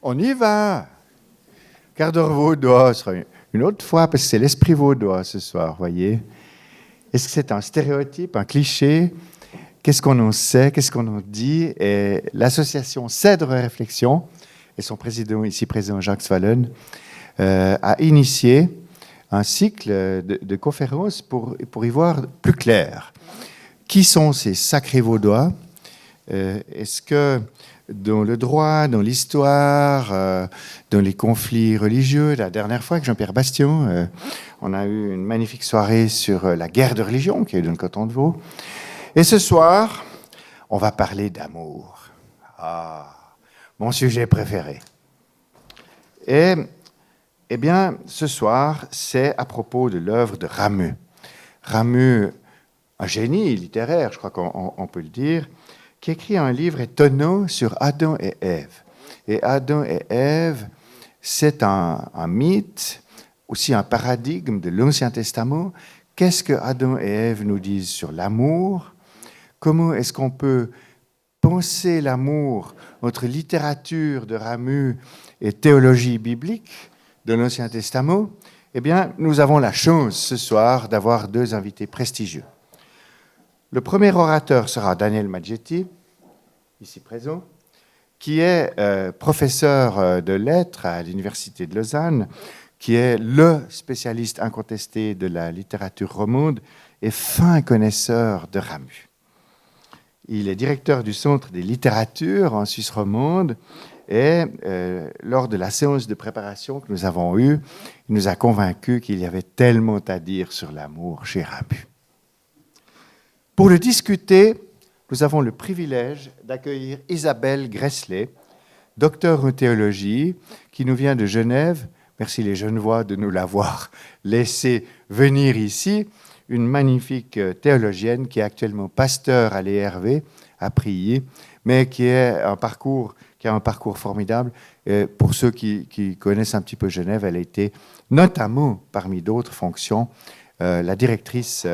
On y va. Quart d'heure vaudois sera une autre fois, parce que c'est l'esprit vaudois ce soir, voyez. Est-ce que c'est un stéréotype, un cliché? Qu'est-ce qu'on en sait? Qu'est-ce qu'on en dit? Et l'association Cèdre Réflexion, et son président, ici présent, Jacques Swallen, a initié un cycle de conférences pour y voir plus clair. Qui sont ces sacrés vaudois? Est-ce que dans le droit, dans l'histoire, dans les conflits religieux, la dernière fois avec Jean-Pierre Bastion, on a eu une magnifique soirée sur la guerre de religion qui est dans le canton de Vaud. Et ce soir, on va parler d'amour. Ah, mon sujet préféré. Et eh bien, ce soir, c'est à propos de l'œuvre de Ramus. Ramus, un génie littéraire, je crois qu'on peut le dire, qui écrit un livre étonnant sur Adam et Ève. Et Adam et Ève, c'est un mythe, aussi un paradigme de l'Ancien Testament. Qu'est-ce que Adam et Ève nous disent sur l'amour? Comment est-ce qu'on peut penser l'amour entre littérature de Ramus et théologie biblique de l'Ancien Testament? Eh bien, nous avons la chance ce soir d'avoir deux invités prestigieux. Le premier orateur sera Daniel Maggetti, ici présent, qui est professeur de lettres à l'Université de Lausanne, qui est le spécialiste incontesté de la littérature romande et fin connaisseur de Ramus. Il est directeur du Centre des littératures en Suisse romande et lors de la séance de préparation que nous avons eue, il nous a convaincus qu'il y avait tellement à dire sur l'amour chez Ramus. Pour le discuter, nous avons le privilège d'accueillir Isabelle Gressley, docteure en théologie, qui nous vient de Genève. Merci les Genevois de nous l'avoir laissé venir ici. Une magnifique théologienne qui est actuellement pasteur à l'ERV, à Prilly, mais qui a un parcours formidable. Et pour ceux qui connaissent un petit peu Genève, elle a été notamment, parmi d'autres fonctions, la directrice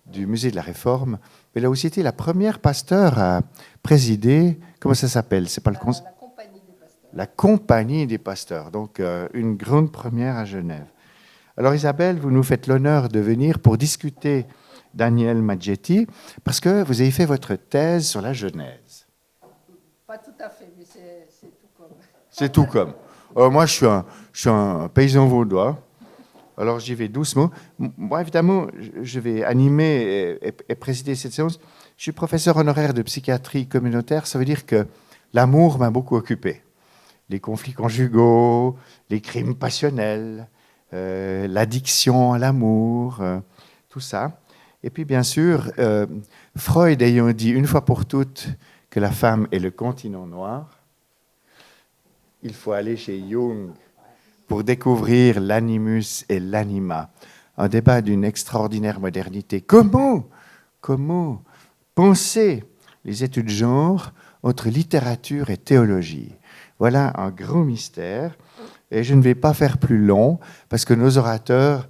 du Musée de la Réforme. Mais elle a aussi été la première pasteur à présider, comment ça s'appelle? C'est pas le la Compagnie des pasteurs. La Compagnie des pasteurs, donc une grande première à Genève. Alors Isabelle, vous nous faites l'honneur de venir pour discuter Daniel Maggetti, parce que vous avez fait votre thèse sur la Genèse. Pas tout à fait, mais c'est tout comme. C'est tout comme. Moi, je suis un paysan vaudois, alors j'y vais doucement. Moi, évidemment, je vais animer et présider cette séance. Je suis professeur honoraire de psychiatrie communautaire, ça veut dire que l'amour m'a beaucoup occupé. Les conflits conjugaux, les crimes passionnels, l'addiction à l'amour, tout ça. Et puis, bien sûr, Freud ayant dit une fois pour toutes que la femme est le continent noir, il faut aller chez Jung pour découvrir l'animus et l'anima. Un débat d'une extraordinaire modernité. Comment penser les études de genre entre littérature et théologie? Voilà un grand mystère. Et je ne vais pas faire plus long, parce que nos orateurs,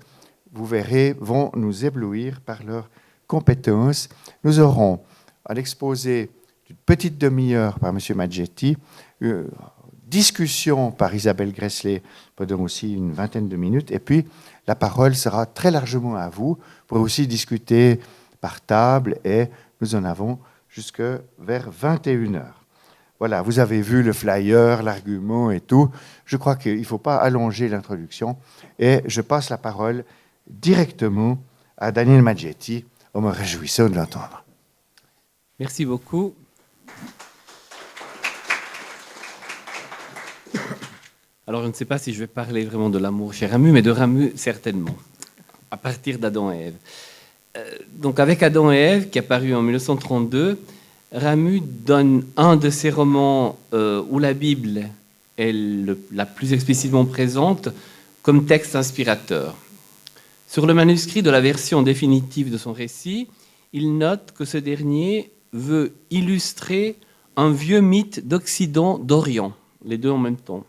vous verrez, vont nous éblouir par leurs compétences. Nous aurons un exposé d'une petite demi-heure par M. Maggetti, discussion par Isabelle Gressley pendant aussi une vingtaine de minutes, et puis la parole sera très largement à vous. Vous pourrez aussi discuter par table, et nous en avons jusque vers 21h. Voilà, vous avez vu le flyer, l'argument et tout. Je crois qu'il ne faut pas allonger l'introduction. Et je passe la parole directement à Daniel Maggetti, en me réjouissant de l'entendre. Merci beaucoup. Alors, je ne sais pas si je vais parler vraiment de l'amour chez Ramus, mais de Ramus, certainement, à partir d'Adam et Ève. Donc, avec Adam et Ève, qui est apparu en 1932, Ramus donne un de ses romans où la Bible est la plus explicitement présente comme texte inspirateur. Sur le manuscrit de la version définitive de son récit, il note que ce dernier veut illustrer un vieux mythe d'Occident, d'Orient, les deux en même temps.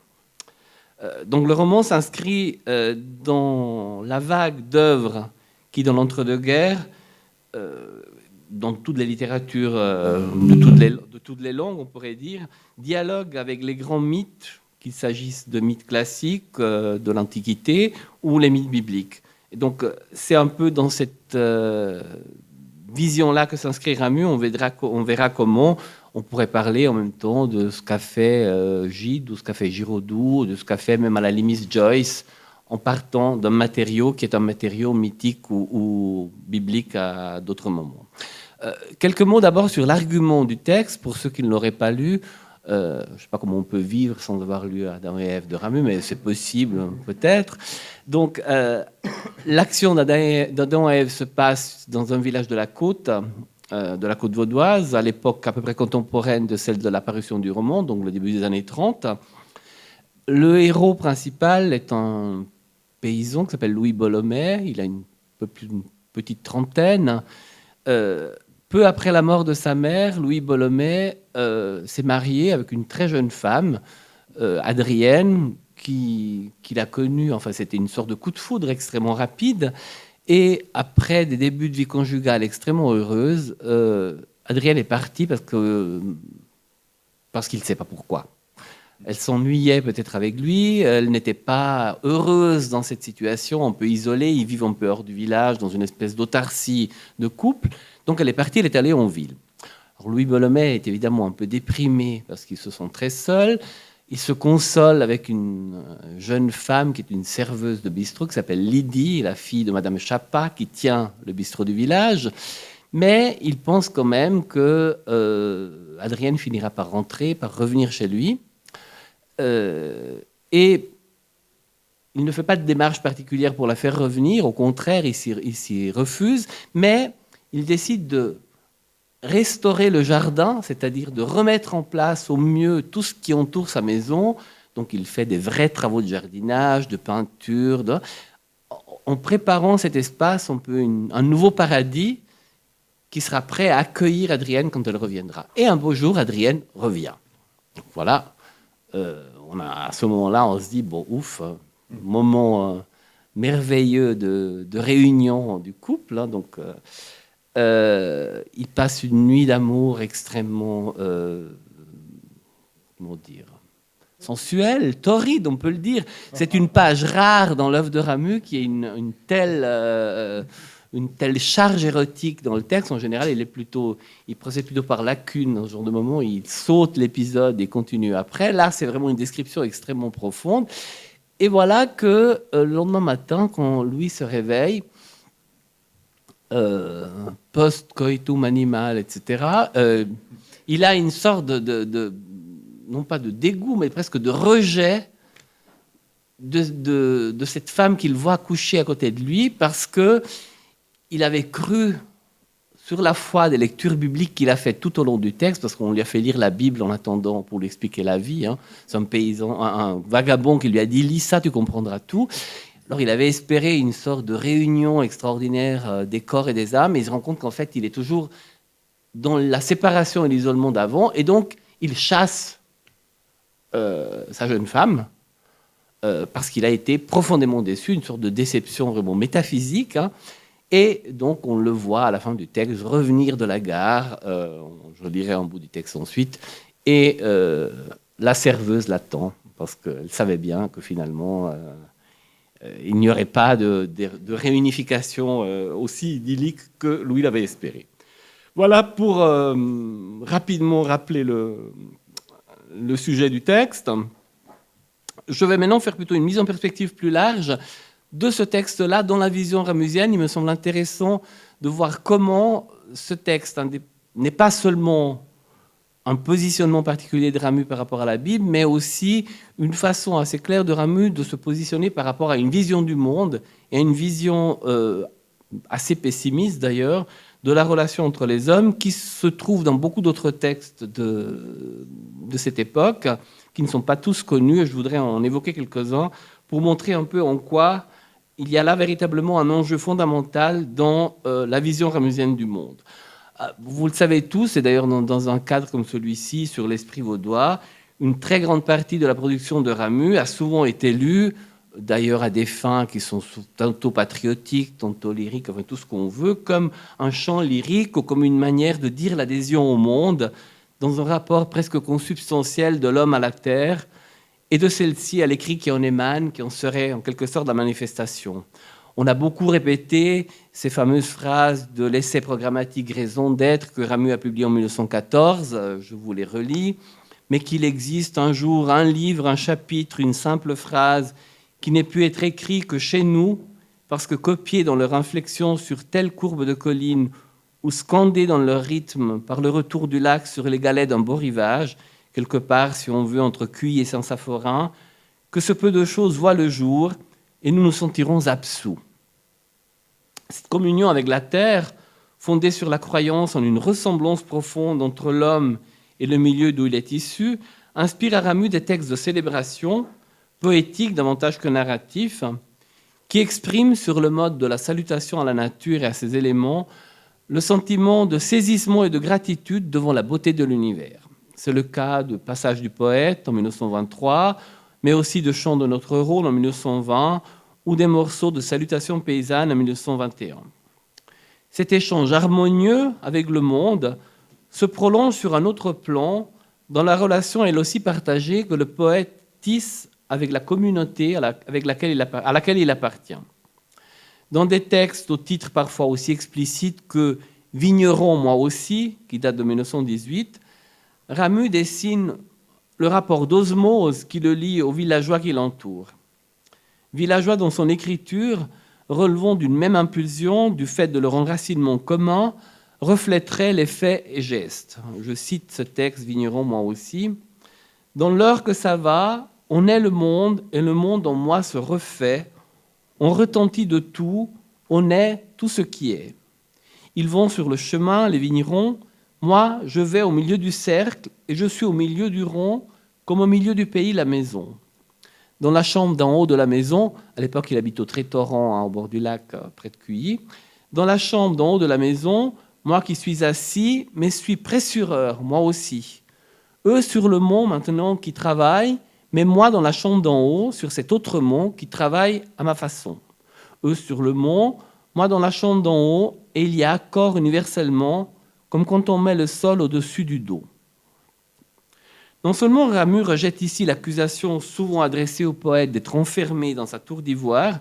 Donc le roman s'inscrit dans la vague d'œuvres qui, dans l'entre-deux-guerres, dans toutes les littératures de toutes les langues, on pourrait dire, dialogue avec les grands mythes qu'il s'agisse de mythes classiques de l'Antiquité ou les mythes bibliques. Et donc, c'est un peu dans cette vision-là que s'inscrit Ramu. On verra comment on pourrait parler en même temps de ce qu'a fait Gide, ou ce qu'a fait Giraudoux, ou de ce qu'a fait même à la limite Joyce, en partant d'un matériau qui est un matériau mythique ou biblique à d'autres moments. Quelques mots d'abord sur l'argument du texte, pour ceux qui ne l'auraient pas lu. Je ne sais pas comment on peut vivre sans avoir lu Adam et Ève de Ramu, mais c'est possible, peut-être. Donc, l'action d'Adam et Ève se passe dans un village de la côte vaudoise, à l'époque à peu près contemporaine de celle de l'apparition du roman, donc le début des années 30. Le héros principal est un paysan qui s'appelle Louis Bollomet. Il a une petite trentaine. Peu après la mort de sa mère, Louis Bollomet s'est marié avec une très jeune femme, Adrienne, qu'il a connue. Enfin, c'était une sorte de coup de foudre extrêmement rapide. Et après des débuts de vie conjugale extrêmement heureuses, Adrienne est partie parce qu'il ne sait pas pourquoi. Elle s'ennuyait peut-être avec lui, elle n'était pas heureuse dans cette situation, un peu isolée, ils vivent un peu hors du village, dans une espèce d'autarcie de couple. Donc elle est partie, elle est allée en ville. Alors Louis Bollomet est évidemment un peu déprimé parce qu'ils se sentent très seuls. Il se console avec une jeune femme qui est une serveuse de bistrot, qui s'appelle Lydie, la fille de Madame Chapa, qui tient le bistrot du village. Mais il pense quand même que Adrienne finira par rentrer, par revenir chez lui. Et il ne fait pas de démarche particulière pour la faire revenir. Au contraire, il s'y refuse. Mais il décide de restaurer le jardin, c'est-à-dire de remettre en place au mieux tout ce qui entoure sa maison. Donc il fait des vrais travaux de jardinage, de peinture, en préparant cet espace un peu un nouveau paradis qui sera prêt à accueillir Adrienne quand elle reviendra. Et un beau jour, Adrienne revient. Donc voilà, à ce moment-là, on se dit, bon, ouf, moment merveilleux de réunion du couple. Hein, donc, il passe une nuit d'amour extrêmement, comment dire, sensuelle, torride, on peut le dire. C'est une page rare dans l'œuvre de Ramu qui a une telle charge érotique dans le texte. En général, il procède plutôt par lacune. Dans ce genre de moment, il saute l'épisode et continue après. Là, c'est vraiment une description extrêmement profonde. Et voilà que le lendemain matin, quand Louis se réveille, post-coitum animal, etc., il a une sorte de non pas de dégoût, mais presque de rejet de cette femme qu'il voit coucher à côté de lui, parce qu'il avait cru sur la foi des lectures bibliques qu'il a faites tout au long du texte, parce qu'on lui a fait lire la Bible en attendant pour lui expliquer la vie. Hein. C'est un paysan, un vagabond qui lui a dit « lis ça, tu comprendras tout ». Alors il avait espéré une sorte de réunion extraordinaire des corps et des âmes, et il se rend compte qu'en fait il est toujours dans la séparation et l'isolement d'avant, et donc il chasse sa jeune femme parce qu'il a été profondément déçu, une sorte de déception vraiment métaphysique, hein, et donc on le voit à la fin du texte revenir de la gare, je lirai en bout du texte ensuite, et la serveuse l'attend parce qu'elle savait bien que finalement il n'y aurait pas de réunification aussi idyllique que Louis l'avait espéré. Voilà pour rapidement rappeler le sujet du texte. Je vais maintenant faire plutôt une mise en perspective plus large de ce texte-là. Dans la vision ramusienne, il me semble intéressant de voir comment ce texte n'est pas seulement un positionnement particulier de Ramu par rapport à la Bible, mais aussi une façon assez claire de Ramu de se positionner par rapport à une vision du monde et à une vision assez pessimiste d'ailleurs de la relation entre les hommes, qui se trouve dans beaucoup d'autres textes de cette époque, qui ne sont pas tous connus, et je voudrais en évoquer quelques-uns pour montrer un peu en quoi il y a là véritablement un enjeu fondamental dans la vision ramusienne du monde. Vous le savez tous, et d'ailleurs dans un cadre comme celui-ci, sur l'esprit vaudois, une très grande partie de la production de Ramu a souvent été lue, d'ailleurs à des fins qui sont tantôt patriotiques, tantôt lyriques, enfin tout ce qu'on veut, comme un chant lyrique ou comme une manière de dire l'adhésion au monde dans un rapport presque consubstantiel de l'homme à la terre et de celle-ci à l'écrit qui en émane, qui en serait en quelque sorte la manifestation. On a beaucoup répété ces fameuses phrases de l'essai programmatique Raison d'être que Ramu a publié en 1914, je vous les relis, mais qu'il existe un jour un livre, un chapitre, une simple phrase qui n'ait pu être écrit que chez nous, parce que copié dans leur inflexion sur telle courbe de colline ou scandé dans leur rythme par le retour du lac sur les galets d'un beau rivage, quelque part, si on veut, entre Cuy et Saint-Saphorin, que ce peu de choses voit le jour et nous nous sentirons absous. Cette communion avec la terre, fondée sur la croyance en une ressemblance profonde entre l'homme et le milieu d'où il est issu, inspire à Ramu des textes de célébration, poétiques davantage que narratifs, qui expriment sur le mode de la salutation à la nature et à ses éléments le sentiment de saisissement et de gratitude devant la beauté de l'univers. C'est le cas de Passage du poète en 1923, mais aussi de Chant de notre rôle en 1920 ou des morceaux de Salutations paysannes en 1921. Cet échange harmonieux avec le monde se prolonge sur un autre plan dans la relation elle aussi partagée que le poète tisse avec la communauté à laquelle il appartient. Dans des textes au titre parfois aussi explicite que « Vigneron, moi aussi », qui date de 1918, Ramu dessine le rapport d'osmose qui le lie aux villageois qui l'entourent. Villageois dont son écriture, relevant d'une même impulsion, du fait de leur enracinement commun, reflèterait les faits et gestes. Je cite ce texte, Vigneron, moi aussi. « Dans l'heure que ça va, on est le monde et le monde en moi se refait. On retentit de tout, on est tout ce qui est. Ils vont sur le chemin, les vignerons. Moi, je vais au milieu du cercle et je suis au milieu du rond, comme au milieu du pays, la maison. Dans la chambre d'en haut de la maison, à l'époque il habite au Trétoran, au bord du lac, près de Cuilly, dans la chambre d'en haut de la maison, moi qui suis assis, mais suis pressureur, moi aussi. Eux sur le mont maintenant qui travaillent, mais moi dans la chambre d'en haut, sur cet autre mont qui travaille à ma façon. Eux sur le mont, moi dans la chambre d'en haut, et il y a accord universellement, comme quand on met le sol au-dessus du dos. Non seulement Ramu rejette ici l'accusation souvent adressée au poète d'être enfermé dans sa tour d'ivoire,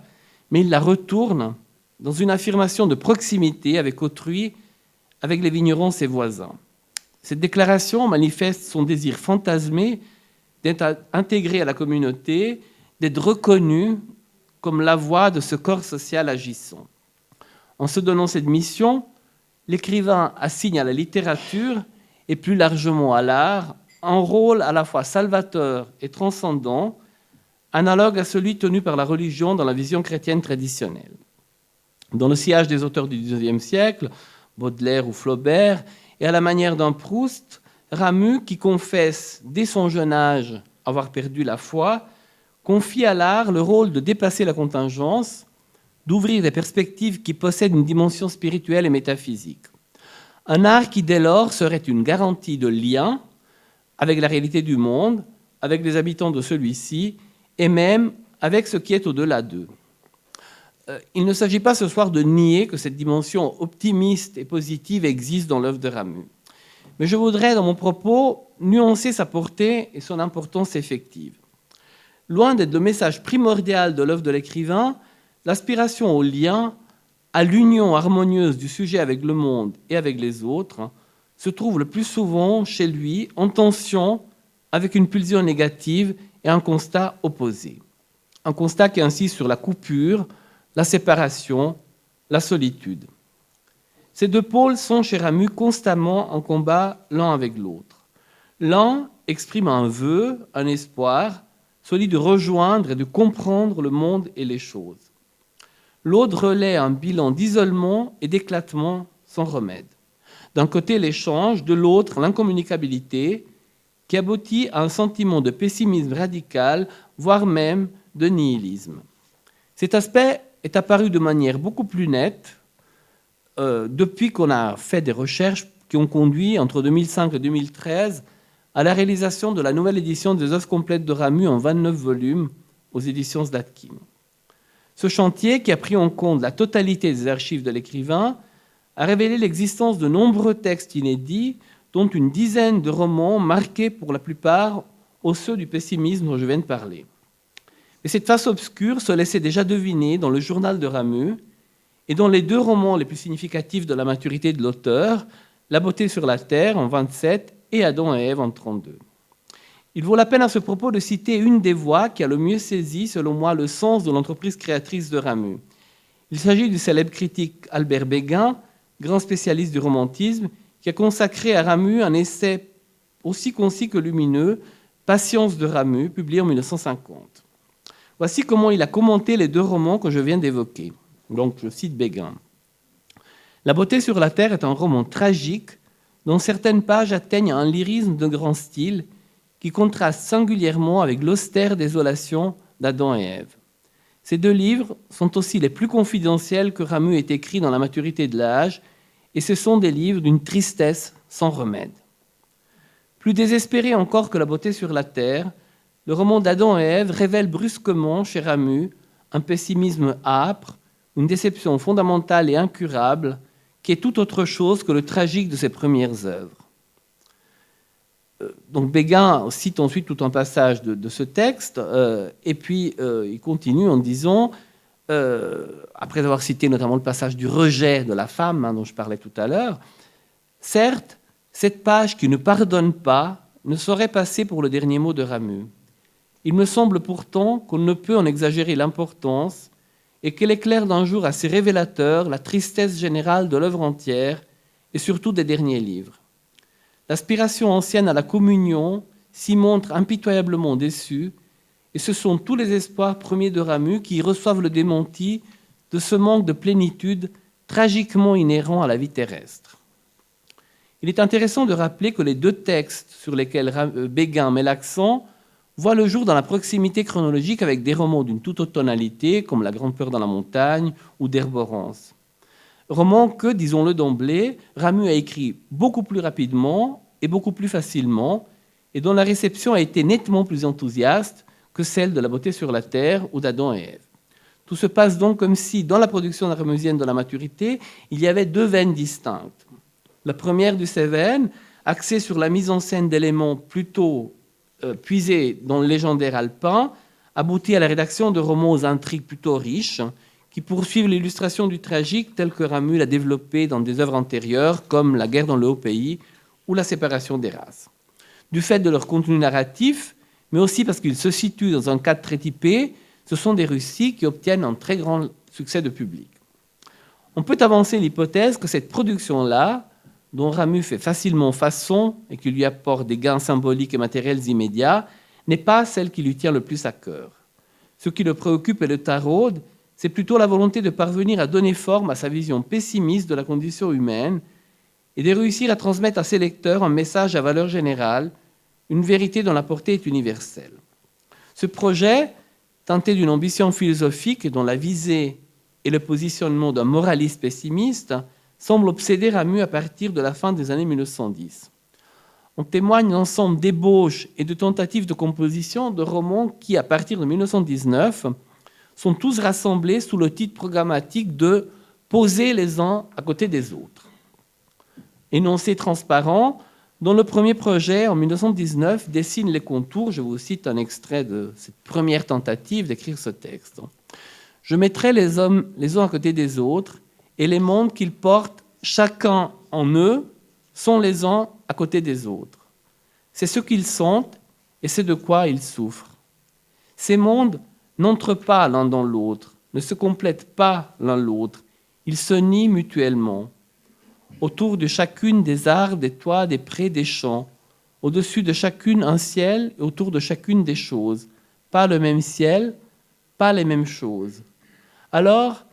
mais il la retourne dans une affirmation de proximité avec autrui, avec les vignerons, ses voisins. Cette déclaration manifeste son désir fantasmé d'être intégré à la communauté, d'être reconnu comme la voix de ce corps social agissant. En se donnant cette mission, l'écrivain assigne à la littérature, et plus largement à l'art, un rôle à la fois salvateur et transcendant, analogue à celui tenu par la religion dans la vision chrétienne traditionnelle. Dans le sillage des auteurs du XIXe siècle, Baudelaire ou Flaubert, et à la manière d'un Proust, Ramu, qui confesse dès son jeune âge avoir perdu la foi, confie à l'art le rôle de déplacer la contingence, d'ouvrir des perspectives qui possèdent une dimension spirituelle et métaphysique. Un art qui, dès lors, serait une garantie de lien avec la réalité du monde, avec les habitants de celui-ci, et même avec ce qui est au-delà d'eux. Il ne s'agit pas ce soir de nier que cette dimension optimiste et positive existe dans l'œuvre de Ramu. Mais je voudrais, dans mon propos, nuancer sa portée et son importance effective. Loin d'être le message primordial de l'œuvre de l'écrivain, l'aspiration au lien, à l'union harmonieuse du sujet avec le monde et avec les autres, se trouve le plus souvent chez lui en tension avec une pulsion négative et un constat opposé. Un constat qui insiste sur la coupure, la séparation, la solitude. Ces deux pôles sont chez Ramu constamment en combat l'un avec l'autre. L'un exprime un vœu, un espoir, celui de rejoindre et de comprendre le monde et les choses. L'autre relaie un bilan d'isolement et d'éclatement sans remède. D'un côté, l'échange, de l'autre, l'incommunicabilité, qui aboutit à un sentiment de pessimisme radical, voire même de nihilisme. Cet aspect est apparu de manière beaucoup plus nette depuis qu'on a fait des recherches qui ont conduit, entre 2005 et 2013, à la réalisation de la nouvelle édition des œuvres complètes de Ramu en 29 volumes aux éditions Zlatkin. Ce chantier, qui a pris en compte la totalité des archives de l'écrivain, a révélé l'existence de nombreux textes inédits, dont une dizaine de romans marqués pour la plupart ceux du pessimisme dont je viens de parler. Mais cette face obscure se laissait déjà deviner dans le journal de Ramu et dans les deux romans les plus significatifs de la maturité de l'auteur, La beauté sur la terre en 27 et Adam et Ève en 32. Il vaut la peine à ce propos de citer une des voix qui a le mieux saisi, selon moi, le sens de l'entreprise créatrice de Ramu. Il s'agit du célèbre critique Albert Béguin, grand spécialiste du romantisme, qui a consacré à Ramu un essai aussi concis que lumineux, Patience de Ramu, publié en 1950. Voici comment il a commenté les deux romans que je viens d'évoquer. Donc, je cite Béguin. La beauté sur la terre est un roman tragique dont certaines pages atteignent un lyrisme de grand style qui contraste singulièrement avec l'austère désolation d'Adam et Ève. Ces deux livres sont aussi les plus confidentiels que Ramu ait écrits dans la maturité de l'âge, et ce sont des livres d'une tristesse sans remède. Plus désespéré encore que La beauté sur la terre, le roman d'Adam et Ève révèle brusquement chez Ramu un pessimisme âpre, une déception fondamentale et incurable, qui est tout autre chose que le tragique de ses premières œuvres. Donc Béguin cite ensuite tout un passage de ce texte, et puis il continue en disant, après avoir cité notamment le passage du rejet de la femme, dont je parlais tout à l'heure, « Certes, cette page qui ne pardonne pas ne saurait passer pour le dernier mot de Ramu. Il me semble pourtant qu'on ne peut en exagérer l'importance et qu'elle éclaire d'un jour assez révélateur la tristesse générale de l'œuvre entière et surtout des derniers livres. L'aspiration ancienne à la communion s'y montre impitoyablement déçue, et ce sont tous les espoirs premiers de Ramu qui reçoivent le démenti de ce manque de plénitude tragiquement inhérent à la vie terrestre. Il est intéressant de rappeler que les deux textes sur lesquels Béguin met l'accent voient le jour dans la proximité chronologique avec des romans d'une toute autre tonalité, comme La Grande Peur dans la montagne ou D'Herborance. Roman que, disons-le d'emblée, Ramu a écrit beaucoup plus rapidement et beaucoup plus facilement, et dont la réception a été nettement plus enthousiaste que celle de La beauté sur la terre ou d'Adam et Ève. Tout se passe donc comme si, dans la production ramusienne de la maturité, il y avait deux veines distinctes. La première de ces veines, axée sur la mise en scène d'éléments plutôt puisés dans le légendaire alpin, aboutit à la rédaction de romans aux intrigues plutôt riches, qui poursuivent l'illustration du tragique tel que Ramu l'a développé dans des œuvres antérieures, comme La guerre dans le Haut-Pays ou La séparation des races. Du fait de leur contenu narratif, mais aussi parce qu'ils se situent dans un cadre très typé, ce sont des récits qui obtiennent un très grand succès de public. On peut avancer l'hypothèse que cette production-là, dont Ramu fait facilement façon et qui lui apporte des gains symboliques et matériels immédiats, n'est pas celle qui lui tient le plus à cœur. Ce qui le préoccupe et le taraude, c'est plutôt la volonté de parvenir à donner forme à sa vision pessimiste de la condition humaine et de réussir à transmettre à ses lecteurs un message à valeur générale, une vérité dont la portée est universelle. Ce projet, teinté d'une ambition philosophique et dont la visée et le positionnement d'un moraliste pessimiste, semble obséder Ramu à partir de la fin des années 1910. On témoigne l'ensemble d'ébauches et de tentatives de composition de romans qui, à partir de 1919, sont tous rassemblés sous le titre programmatique de « Poser les uns à côté des autres ». Énoncé transparent, dont le premier projet, en 1919, dessine les contours, je vous cite un extrait de cette première tentative d'écrire ce texte. « Je mettrai les hommes les uns à côté des autres, et les mondes qu'ils portent chacun en eux sont les uns à côté des autres. C'est ce qu'ils sentent et c'est de quoi ils souffrent. Ces mondes n'entrent pas l'un dans l'autre, ne se complètent pas l'un l'autre, ils se nient mutuellement. Autour de chacune des arbres, des toits, des prés, des champs, au-dessus de chacune un ciel et autour de chacune des choses. Pas le même ciel, pas les mêmes choses. Alors,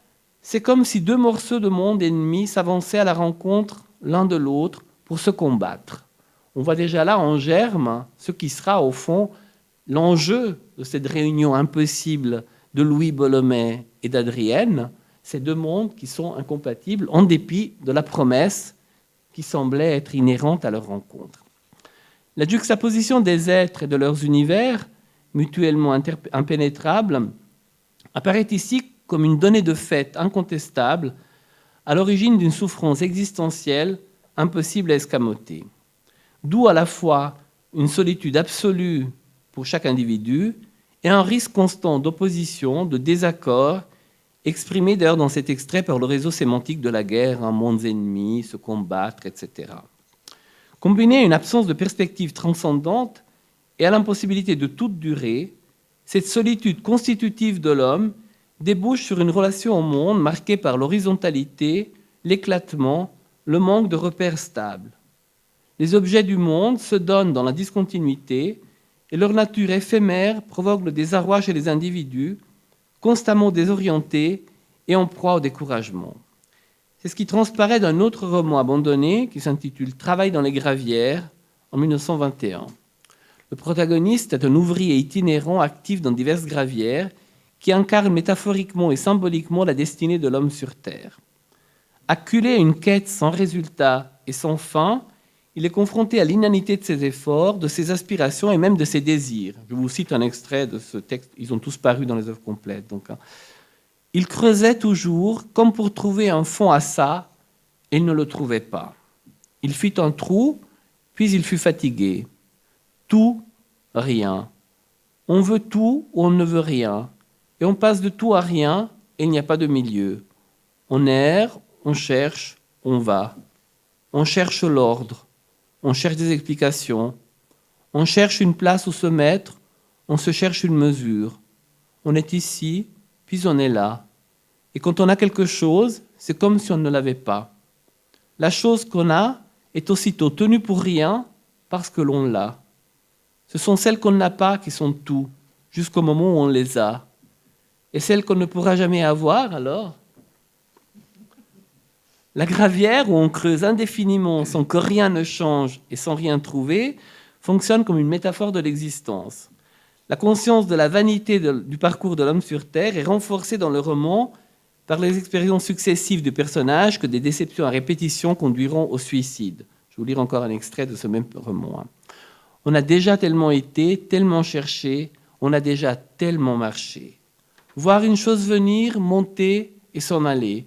c'est comme si deux morceaux de monde ennemis s'avançaient à la rencontre l'un de l'autre pour se combattre. On voit déjà là en germe ce qui sera au fond l'enjeu de cette réunion impossible de Louis Bolomé et d'Adrienne, ces deux mondes qui sont incompatibles en dépit de la promesse qui semblait être inhérente à leur rencontre. La juxtaposition des êtres et de leurs univers, mutuellement impénétrables, apparaît ici comme une donnée de fait incontestable à l'origine d'une souffrance existentielle impossible à escamoter. D'où à la fois une solitude absolue pour chaque individu et un risque constant d'opposition, de désaccord, exprimé d'ailleurs dans cet extrait par le réseau sémantique de la guerre, un mondes ennemis, se combattre, etc. Combiné à une absence de perspective transcendante et à l'impossibilité de toute durée, cette solitude constitutive de l'homme débouche sur une relation au monde marquée par l'horizontalité, l'éclatement, le manque de repères stables. Les objets du monde se donnent dans la discontinuité et leur nature éphémère provoque le désarroi chez les individus, constamment désorientés et en proie au découragement. C'est ce qui transparaît d'un autre roman abandonné qui s'intitule « Travail dans les gravières » en 1921. Le protagoniste est un ouvrier itinérant actif dans diverses gravières qui incarne métaphoriquement et symboliquement la destinée de l'homme sur Terre. Acculé à une quête sans résultat et sans fin, il est confronté à l'inanité de ses efforts, de ses aspirations et même de ses désirs. Je vous cite un extrait de ce texte, ils ont tous paru dans les œuvres complètes. Donc, il creusait toujours comme pour trouver un fond à ça, et il ne le trouvait pas. Il fit un trou, puis il fut fatigué. Tout, rien. On veut tout ou on ne veut rien. Et on passe de tout à rien, et il n'y a pas de milieu. On erre, on cherche, on va. On cherche l'ordre, on cherche des explications, on cherche une place où se mettre, on se cherche une mesure. On est ici, puis on est là. Et quand on a quelque chose, c'est comme si on ne l'avait pas. La chose qu'on a est aussitôt tenue pour rien parce que l'on l'a. Ce sont celles qu'on n'a pas qui sont tout, jusqu'au moment où on les a. Et celles qu'on ne pourra jamais avoir, alors ? La gravière, où on creuse indéfiniment sans que rien ne change et sans rien trouver, fonctionne comme une métaphore de l'existence. La conscience de la vanité du parcours de l'homme sur Terre est renforcée dans le roman par les expériences successives du personnage que des déceptions à répétition conduiront au suicide. Je vais vous lire encore un extrait de ce même roman. On a déjà tellement été, tellement cherché, on a déjà tellement marché. Voir une chose venir, monter et s'en aller.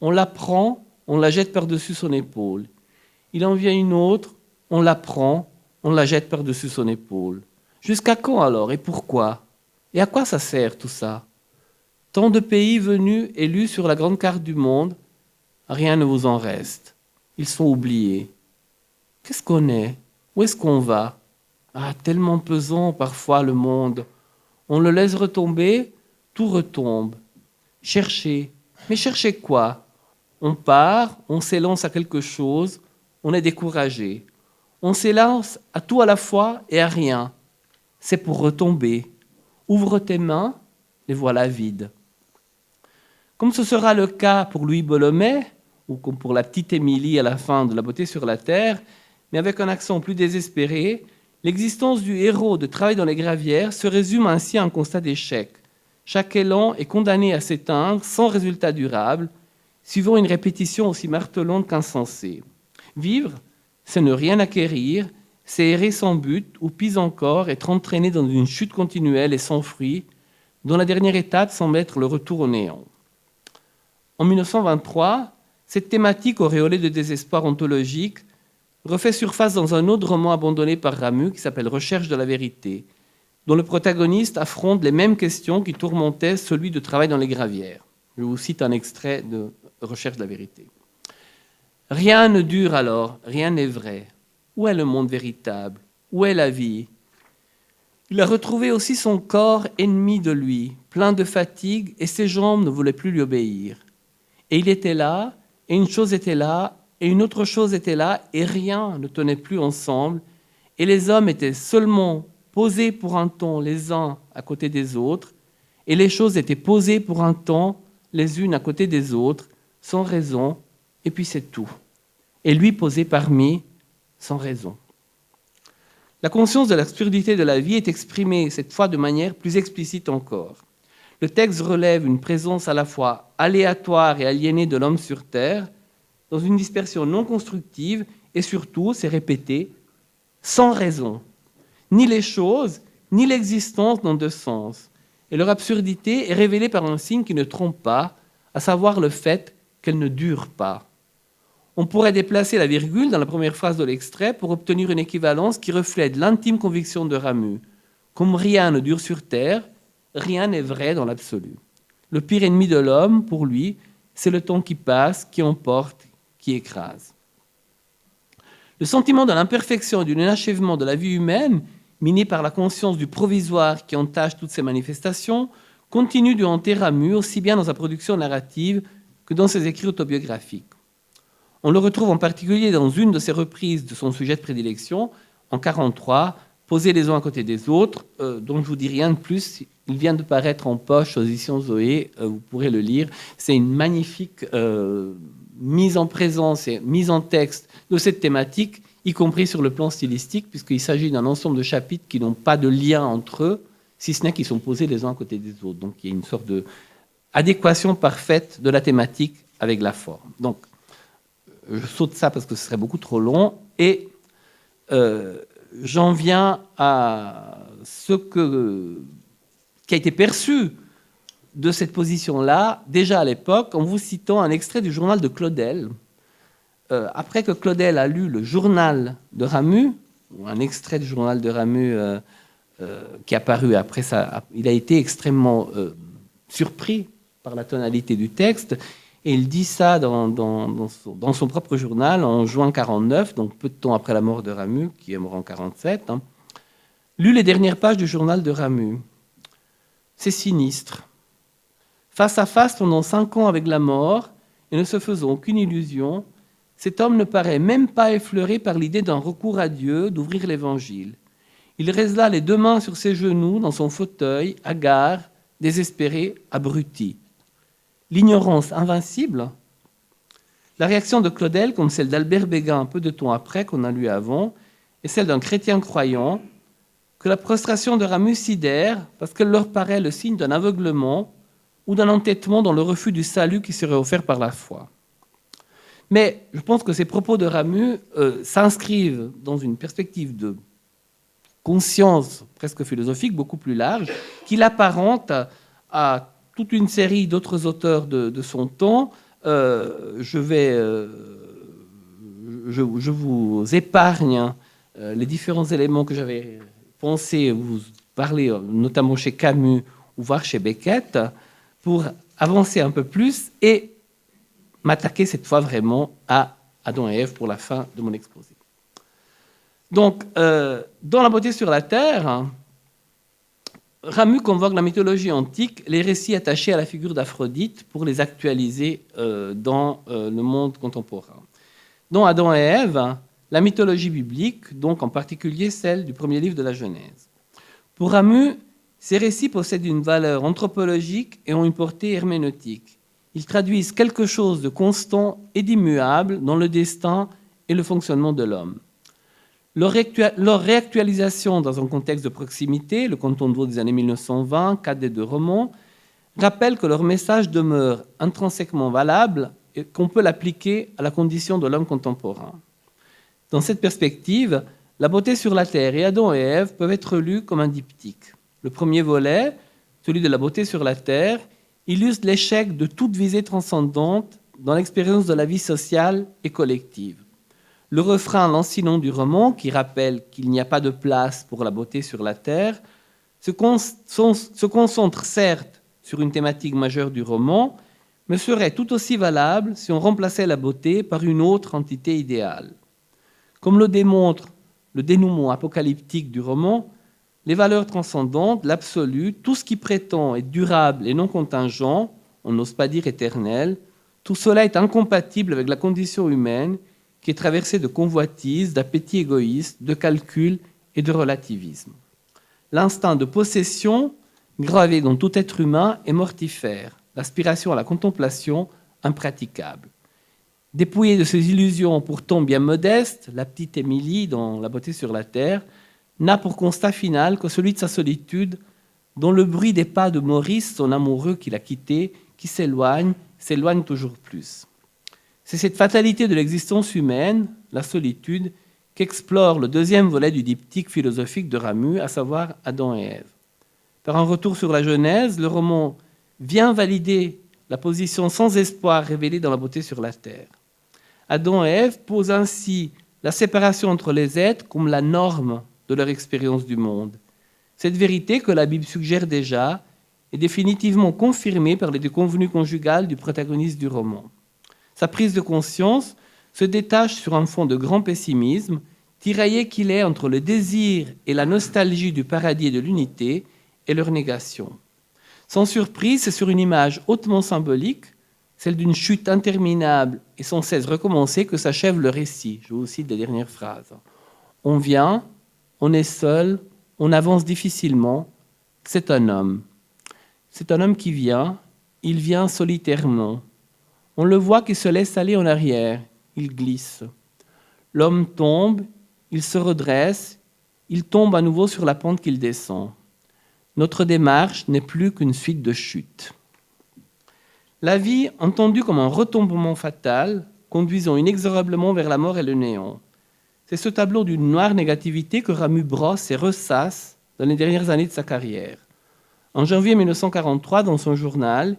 On la prend, on la jette par-dessus son épaule. Il en vient une autre, on la prend, on la jette par-dessus son épaule. Jusqu'à quand alors et pourquoi ? Et à quoi ça sert tout ça ? Tant de pays venus et lus sur la grande carte du monde, rien ne vous en reste. Ils sont oubliés. Qu'est-ce qu'on est ? Où est-ce qu'on va ? Ah, tellement pesant parfois le monde. On le laisse retomber, tout retombe. Cherchez. Mais cherchez quoi ? On part, on s'élance à quelque chose, on est découragé. On s'élance à tout à la fois et à rien. C'est pour retomber. Ouvre tes mains, les voilà vides. Comme ce sera le cas pour Louis Bolomé, ou comme pour la petite Émilie à la fin de La beauté sur la terre, mais avec un accent plus désespéré, l'existence du héros de Travail dans les gravières se résume ainsi à un constat d'échec. Chaque élan est condamné à s'éteindre sans résultat durable, suivant une répétition aussi martelante qu'insensée. Vivre, c'est ne rien acquérir, c'est errer sans but, ou pis encore, être entraîné dans une chute continuelle et sans fruit, dont la dernière étape semble être le retour au néant. En 1923, cette thématique auréolée de désespoir ontologique refait surface dans un autre roman abandonné par Ramu qui s'appelle « Recherche de la vérité », dont le protagoniste affronte les mêmes questions qui tourmentaient celui de Travail dans les gravières. Je vous cite un extrait de Recherche de la vérité. « Rien ne dure alors, rien n'est vrai. Où est le monde véritable ? Où est la vie ? Il a retrouvé aussi son corps ennemi de lui, plein de fatigue, et ses jambes ne voulaient plus lui obéir. Et il était là, et une chose était là, et une autre chose était là, et rien ne tenait plus ensemble, et les hommes étaient seulement posés pour un temps les uns à côté des autres, et les choses étaient posées pour un temps les unes à côté des autres, sans raison, et puis c'est tout. Et lui posé parmi, sans raison. La conscience de l'absurdité de la vie est exprimée cette fois de manière plus explicite encore. Le texte relève une présence à la fois aléatoire et aliénée de l'homme sur Terre, dans une dispersion non constructive, et surtout, c'est répété, sans raison. Ni les choses, ni l'existence n'ont de sens. Et leur absurdité est révélée par un signe qui ne trompe pas, à savoir le fait qu'elle ne dure pas. On pourrait déplacer la virgule dans la première phrase de l'extrait pour obtenir une équivalence qui reflète l'intime conviction de Ramu. Comme rien ne dure sur terre, rien n'est vrai dans l'absolu. Le pire ennemi de l'homme, pour lui, c'est le temps qui passe, qui emporte, qui écrase. Le sentiment de l'imperfection et de l'inachèvement de la vie humaine, miné par la conscience du provisoire qui entache toutes ces manifestations, continue de hanter Ramu aussi bien dans sa production narrative que dans ses écrits autobiographiques. On le retrouve en particulier dans une de ses reprises de son sujet de prédilection, en 1943, Posés les uns à côté des autres, dont je ne vous dis rien de plus. Il vient de paraître en poche aux éditions Zoé, vous pourrez le lire. C'est une magnifique mise en présence et mise en texte de cette thématique, y compris sur le plan stylistique, puisqu'il s'agit d'un ensemble de chapitres qui n'ont pas de lien entre eux, si ce n'est qu'ils sont posés les uns à côté des autres. Donc il y a une sorte d'adéquation parfaite de la thématique avec la forme. Donc je saute ça parce que ce serait beaucoup trop long, et j'en viens à ce qui a été perçu de cette position-là, déjà à l'époque, en vous citant un extrait du journal de Claudel. Après que Claudel a lu le journal de Ramu, ou un extrait du journal de Ramu qui est apparu après ça, il a été extrêmement surpris par la tonalité du texte, et il dit ça dans son propre journal en juin 1949, donc peu de temps après la mort de Ramu, qui est mort en 1947. Lu les dernières pages du journal de Ramu. C'est sinistre. Face à face pendant 5 ans avec la mort, et ne se faisant aucune illusion, cet homme ne paraît même pas effleuré par l'idée d'un recours à Dieu, d'ouvrir l'Évangile. Il reste là les 2 mains sur ses genoux, dans son fauteuil, hagard, désespéré, abruti. L'ignorance invincible. La réaction de Claudel, comme celle d'Albert Béguin un peu de temps après, qu'on a lu avant, est celle d'un chrétien croyant, que la prostration de Ramu sidère parce qu'elle leur paraît le signe d'un aveuglement ou d'un entêtement dans le refus du salut qui serait offert par la foi. Mais je pense que ces propos de Ramu s'inscrivent dans une perspective de conscience presque philosophique beaucoup plus large, qui l'apparente à toute une série d'autres auteurs de son temps. Je vous épargne les différents éléments que j'avais pensé vous parler, notamment chez Camus ou voire chez Beckett, pour avancer un peu plus et m'attaquer cette fois vraiment à Adam et Ève pour la fin de mon exposé. Donc, dans La beauté sur la terre, Ramu convoque la mythologie antique, les récits attachés à la figure d'Aphrodite pour les actualiser dans le monde contemporain. Dans Adam et Ève, la mythologie biblique, donc en particulier celle du premier livre de la Genèse. Pour Ramu, ces récits possèdent une valeur anthropologique et ont une portée herméneutique. Ils traduisent quelque chose de constant et d'immuable dans le destin et le fonctionnement de l'homme. Leur réactualisation dans un contexte de proximité, le canton de Vaud des années 1920, 4 des 2 romans, rappelle que leur message demeure intrinsèquement valable et qu'on peut l'appliquer à la condition de l'homme contemporain. Dans cette perspective, La beauté sur la terre et Adam et Ève peuvent être lus comme un diptyque. Le premier volet, celui de La beauté sur la terre, illustre l'échec de toute visée transcendante dans l'expérience de la vie sociale et collective. Le refrain lancinant du roman, qui rappelle qu'il n'y a pas de place pour la beauté sur la terre, se concentre certes sur une thématique majeure du roman, mais serait tout aussi valable si on remplaçait la beauté par une autre entité idéale. Comme le démontre le dénouement apocalyptique du roman, les valeurs transcendantes, l'absolu, tout ce qui prétend être durable et non contingent, on n'ose pas dire éternel, tout cela est incompatible avec la condition humaine qui est traversée de convoitises, d'appétits égoïstes, de calculs et de relativisme. L'instinct de possession, gravé dans tout être humain, est mortifère, l'aspiration à la contemplation, impraticable. Dépouillée de ses illusions pourtant bien modestes, la petite Émilie, dans La beauté sur la terre, n'a pour constat final que celui de sa solitude, dont le bruit des pas de Maurice, son amoureux qui l'a quitté, qui s'éloigne toujours plus. C'est cette fatalité de l'existence humaine, la solitude, qu'explore le 2e volet du diptyque philosophique de Ramu, à savoir Adam et Ève. Par un retour sur la Genèse, le roman vient valider la position sans espoir révélée dans La beauté sur la terre. Adam et Ève posent ainsi la séparation entre les êtres comme la norme de leur expérience du monde. Cette vérité que la Bible suggère déjà est définitivement confirmée par les déconvenues conjugales du protagoniste du roman. Sa prise de conscience se détache sur un fond de grand pessimisme, tiraillé qu'il est entre le désir et la nostalgie du paradis et de l'unité et leur négation. Sans surprise, c'est sur une image hautement symbolique, celle d'une chute interminable et sans cesse recommencer, que s'achève le récit. Je vous cite les dernières phrases. On vient, on est seul, on avance difficilement, c'est un homme. C'est un homme qui vient, il vient solitairement. On le voit qui se laisse aller en arrière, il glisse. L'homme tombe, il se redresse, il tombe à nouveau sur la pente qu'il descend. Notre démarche n'est plus qu'une suite de chutes. La vie, entendue comme un retombement fatal, conduisant inexorablement vers la mort et le néant. C'est ce tableau d'une noire négativité que Ramu brosse et ressasse dans les dernières années de sa carrière. En janvier 1943, dans son journal,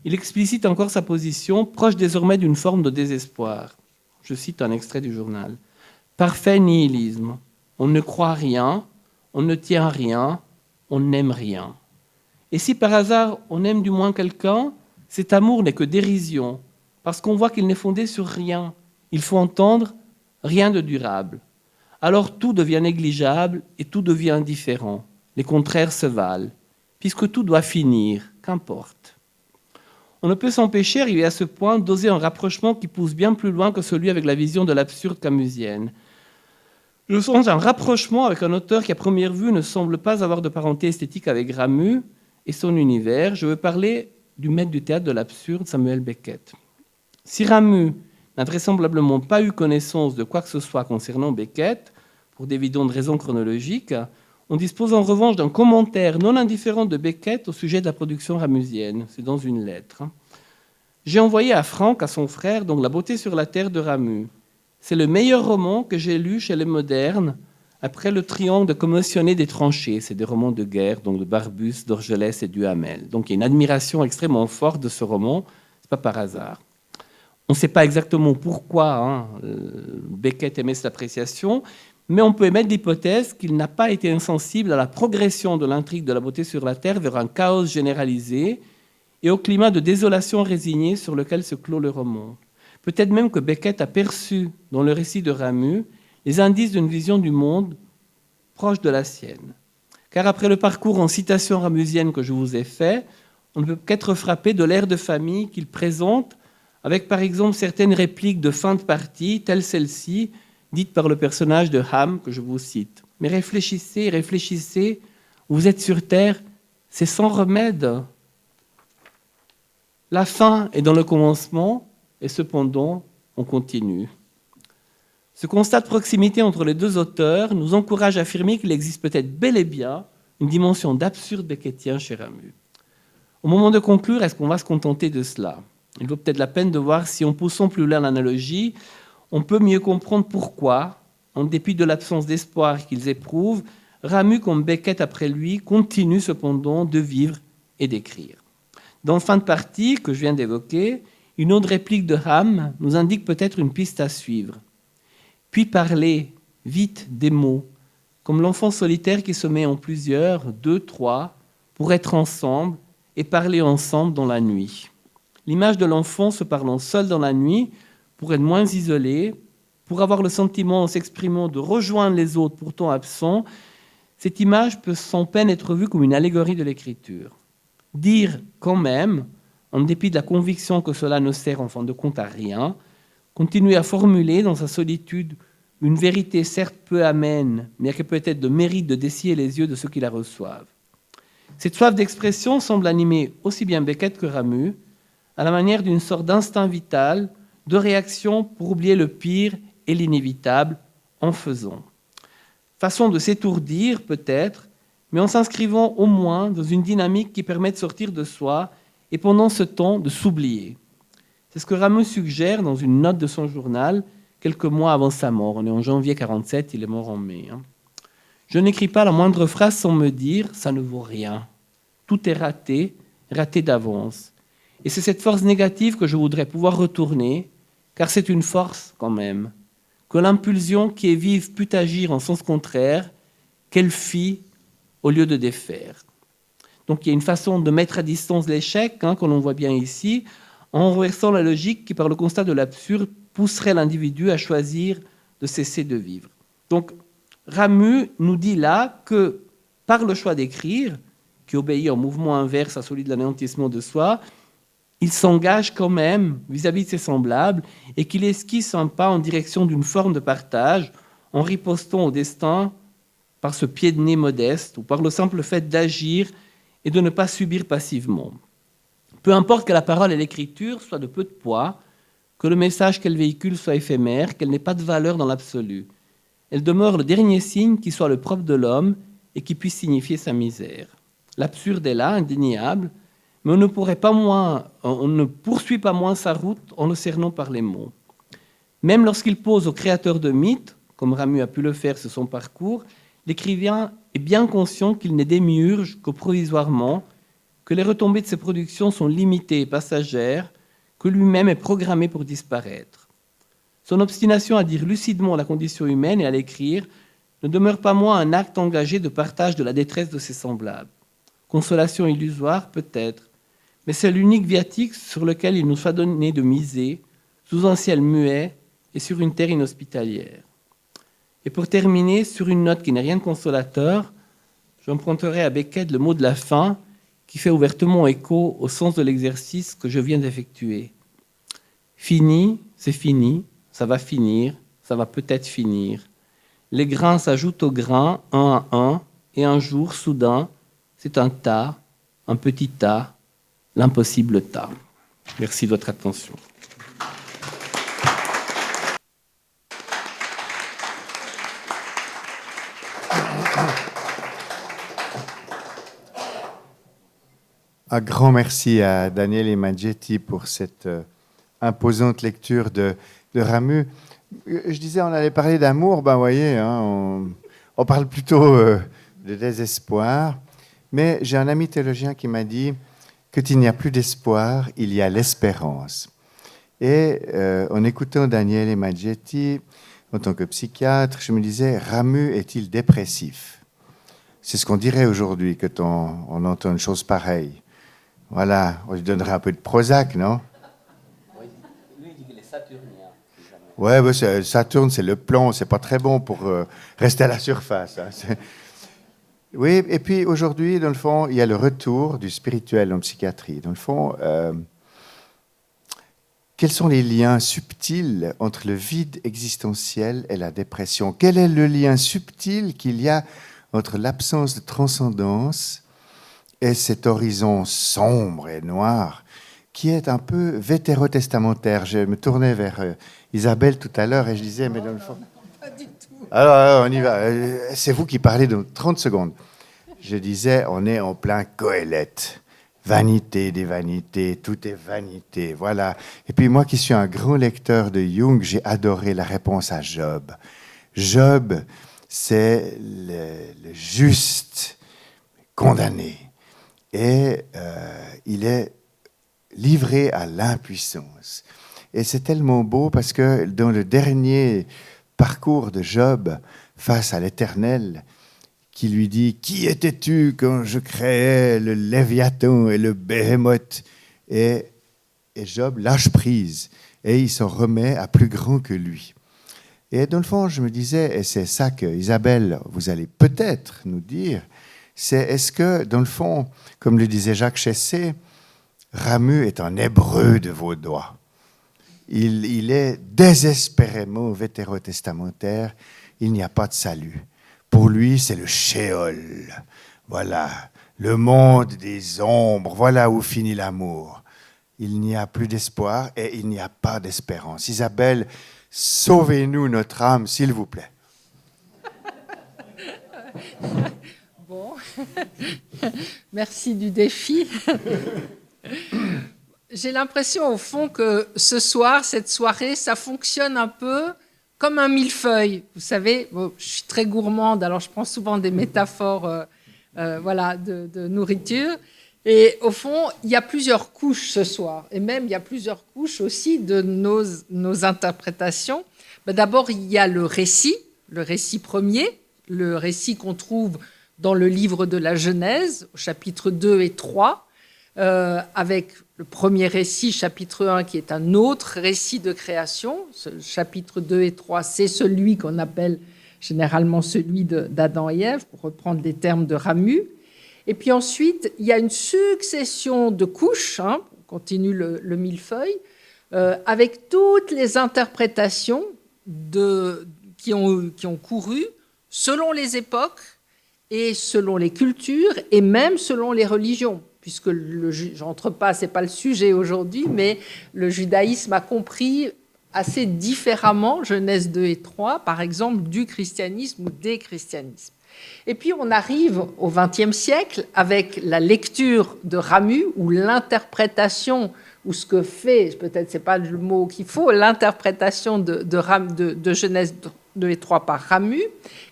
il explicite encore sa position, proche désormais d'une forme de désespoir. Je cite un extrait du journal. « Parfait nihilisme. On ne croit rien, on ne tient rien, on n'aime rien. Et si par hasard on aime du moins quelqu'un, cet amour n'est que dérision, parce qu'on voit qu'il n'est fondé sur rien. Il faut entendre rien de durable. Alors tout devient négligeable et tout devient indifférent. Les contraires se valent. Puisque tout doit finir, qu'importe. On ne peut s'empêcher, arrivé à ce point, d'oser un rapprochement qui pousse bien plus loin que celui avec la vision de l'absurde camusienne. Je songe un rapprochement avec un auteur qui, à première vue, ne semble pas avoir de parenté esthétique avec Ramu et son univers. Je veux parler du maître du théâtre de l'absurde, Samuel Beckett. Si Ramu n'a vraisemblablement pas eu connaissance de quoi que ce soit concernant Beckett, pour d'évidentes raisons chronologiques, on dispose en revanche d'un commentaire non indifférent de Beckett au sujet de la production ramusienne. C'est dans une lettre. J'ai envoyé à Franck, à son frère, donc La beauté sur la terre de Ramu. C'est le meilleur roman que j'ai lu chez les modernes après Le triangle de commotionné des tranchées. C'est des romans de guerre, donc de Barbus, d'Orgelès et Duhamel. Donc il y a une admiration extrêmement forte de ce roman. Ce n'est pas par hasard. On ne sait pas exactement pourquoi Beckett aimait cette appréciation, mais on peut émettre l'hypothèse qu'il n'a pas été insensible à la progression de l'intrigue de La beauté sur la terre vers un chaos généralisé et au climat de désolation résignée sur lequel se clôt le roman. Peut-être même que Beckett a perçu dans le récit de Ramu les indices d'une vision du monde proche de la sienne. Car après le parcours en citation ramusienne que je vous ai fait, on ne peut qu'être frappé de l'air de famille qu'il présente, avec par exemple certaines répliques de fin de partie, telles celle-ci, dite par le personnage de Ham, que je vous cite. « Mais réfléchissez, réfléchissez, vous êtes sur Terre, c'est sans remède. La fin est dans le commencement, et cependant, on continue. » Ce constat de proximité entre les deux auteurs nous encourage à affirmer qu'il existe peut-être bel et bien une dimension d'absurde beckettien chez Ramu. Au moment de conclure, est-ce qu'on va se contenter de cela ? Il vaut peut-être la peine de voir si, en poussant plus loin l'analogie, on peut mieux comprendre pourquoi, en dépit de l'absence d'espoir qu'ils éprouvent, Ramu, comme Beckett après lui, continue cependant de vivre et d'écrire. Dans Fin de partie, que je viens d'évoquer, une autre réplique de Ham nous indique peut-être une piste à suivre. Puis parler, vite, des mots, comme l'enfant solitaire qui se met en plusieurs, 2, 3, pour être ensemble et parler ensemble dans la nuit. L'image de l'enfant se parlant seul dans la nuit, pour être moins isolé, pour avoir le sentiment en s'exprimant de rejoindre les autres pourtant absents, cette image peut sans peine être vue comme une allégorie de l'écriture. Dire quand même, en dépit de la conviction que cela ne sert en fin de compte à rien, continuer à formuler dans sa solitude une vérité certes peu amène, mais qui peut être de mérite de dessiller les yeux de ceux qui la reçoivent. Cette soif d'expression semble animer aussi bien Beckett que Ramu, à la manière d'une sorte d'instinct vital, de réaction pour oublier le pire et l'inévitable en faisant. Façon de s'étourdir peut-être, mais en s'inscrivant au moins dans une dynamique qui permet de sortir de soi et pendant ce temps de s'oublier. C'est ce que Ramu suggère dans une note de son journal quelques mois avant sa mort. On est en janvier 1947, il est mort en mai. Je n'écris pas la moindre phrase sans me dire « ça ne vaut rien ». Tout est raté, raté d'avance. Et c'est cette force négative que je voudrais pouvoir retourner, car c'est une force quand même, que l'impulsion qui est vive put agir en sens contraire, qu'elle fit au lieu de défaire. Donc il y a une façon de mettre à distance l'échec, que l'on voit bien ici, en renversant la logique qui, par le constat de l'absurde, pousserait l'individu à choisir de cesser de vivre. Donc Ramu nous dit là que par le choix d'écrire, qui obéit au mouvement inverse à celui de l'anéantissement de soi, il s'engage quand même vis-à-vis de ses semblables et qu'il esquisse un pas en direction d'une forme de partage en ripostant au destin par ce pied de nez modeste ou par le simple fait d'agir et de ne pas subir passivement. Peu importe que la parole et l'écriture soient de peu de poids, que le message qu'elle véhicule soit éphémère, qu'elle n'ait pas de valeur dans l'absolu. Elle demeure le dernier signe qui soit le propre de l'homme et qui puisse signifier sa misère. L'absurde est là, indéniable, mais on ne poursuit pas moins sa route en le cernant par les mots. Même lorsqu'il pose au créateur de mythes, comme Ramu a pu le faire sur son parcours, l'écrivain est bien conscient qu'il n'est démiurge que provisoirement, que les retombées de ses productions sont limitées et passagères, que lui-même est programmé pour disparaître. Son obstination à dire lucidement la condition humaine et à l'écrire ne demeure pas moins un acte engagé de partage de la détresse de ses semblables. Consolation illusoire, peut-être, mais c'est l'unique viatique sur lequel il nous soit donné de miser, sous un ciel muet et sur une terre inhospitalière. Et pour terminer, sur une note qui n'est rien de consolateur, j'emprunterai à Beckett le mot de la fin, qui fait ouvertement écho au sens de l'exercice que je viens d'effectuer. Fini, c'est fini, ça va finir, ça va peut-être finir. Les grains s'ajoutent aux grains, un à un, et un jour, soudain, c'est un tas, un petit tas, l'impossible tas. Merci de votre attention. Un grand merci à Daniele Maggetti pour cette imposante lecture de Ramu. Je disais, on allait parler d'amour, ben voyez, on parle plutôt de désespoir. Mais j'ai un ami théologien qui m'a dit que qu'il n'y a plus d'espoir, il y a l'espérance. Et en écoutant Daniele Maggetti, en tant que psychiatre, je me disais, Ramu est-il dépressif? C'est ce qu'on dirait aujourd'hui quand on entend une chose pareille. Voilà, on lui donnerait un peu de Prozac, non? Oui, lui il dit qu'il est saturnien. Ouais, Saturne, c'est le plomb, c'est pas très bon pour rester à la surface. Oui, et puis aujourd'hui, dans le fond, il y a le retour du spirituel en psychiatrie. Dans le fond, quels sont les liens subtils entre le vide existentiel et la dépression? Quel est le lien subtil qu'il y a entre l'absence de transcendance et cet horizon sombre et noir qui est un peu vétérotestamentaire? Je me tournais vers Isabelle tout à l'heure et je disais, mais dans le fond... Pas du tout. Alors, on y va. C'est vous qui parlez dans 30 secondes. Je disais, on est en plein Coëlette. Vanité des vanités, tout est vanité, voilà. Et puis moi qui suis un grand lecteur de Jung, j'ai adoré la réponse à Job. Job, c'est le juste condamné. Et il est livré à l'impuissance. Et c'est tellement beau parce que dans le dernier parcours de Job face à l'Éternel, qui lui dit « Qui étais-tu quand je créais le Léviathan et le Béhémoth ?» Et Job lâche prise et il s'en remet à plus grand que lui. Et dans le fond, je me disais, et c'est ça que Isabelle, vous allez peut-être nous dire, c'est est-ce que, dans le fond, comme le disait Jacques Chessé, Ramu est un hébreu de vaudois. Il est désespérément vétérotestamentaire, il n'y a pas de salut. Pour lui, c'est le Sheol. Voilà, le monde des ombres, voilà où finit l'amour. Il n'y a plus d'espoir et il n'y a pas d'espérance. Isabelle, sauvez-nous notre âme, s'il vous plaît. Bon, merci du défi. J'ai l'impression, au fond, que ce soir, cette soirée, ça fonctionne un peu comme un millefeuille. Vous savez, bon, je suis très gourmande, alors je prends souvent des métaphores voilà, de nourriture. Et au fond, il y a plusieurs couches ce soir. Et même, il y a plusieurs couches aussi de nos interprétations. Ben, d'abord, il y a le récit premier, le récit qu'on trouve dans le livre de la Genèse, au chapitre 2 et 3, avec le premier récit, chapitre 1, qui est un autre récit de création. Ce chapitre 2 et 3, c'est celui qu'on appelle généralement celui d'Adam et Ève, pour reprendre les termes de Ramu. Et puis ensuite, il y a une succession de couches, on continue le millefeuille, avec toutes les interprétations qui ont couru selon les époques et selon les cultures et même selon les religions, puisque j'entre pas, c'est pas le sujet aujourd'hui, mais le judaïsme a compris assez différemment Genèse 2 et 3, par exemple, du christianisme ou des christianismes. Et puis on arrive au XXe siècle avec la lecture de Ramu, ou l'interprétation, ou ce que fait, peut-être c'est pas le mot qu'il faut, l'interprétation de Genèse 2 et 3 par Ramu,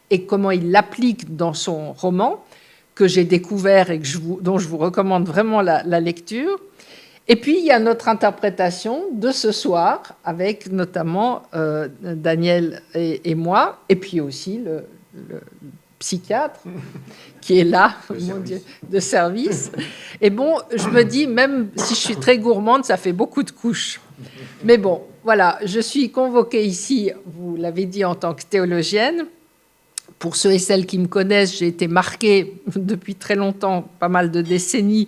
et comment il l'applique dans son roman, que j'ai découvert et dont je vous recommande vraiment la lecture. Et puis, il y a notre interprétation de ce soir, avec notamment Daniel et moi, et puis aussi le psychiatre qui est là, mon Dieu, de service. Et bon, je me dis, même si je suis très gourmande, ça fait beaucoup de couches. Mais bon, voilà, je suis convoquée ici, vous l'avez dit, en tant que théologienne. Pour ceux et celles qui me connaissent, j'ai été marquée depuis très longtemps, pas mal de décennies,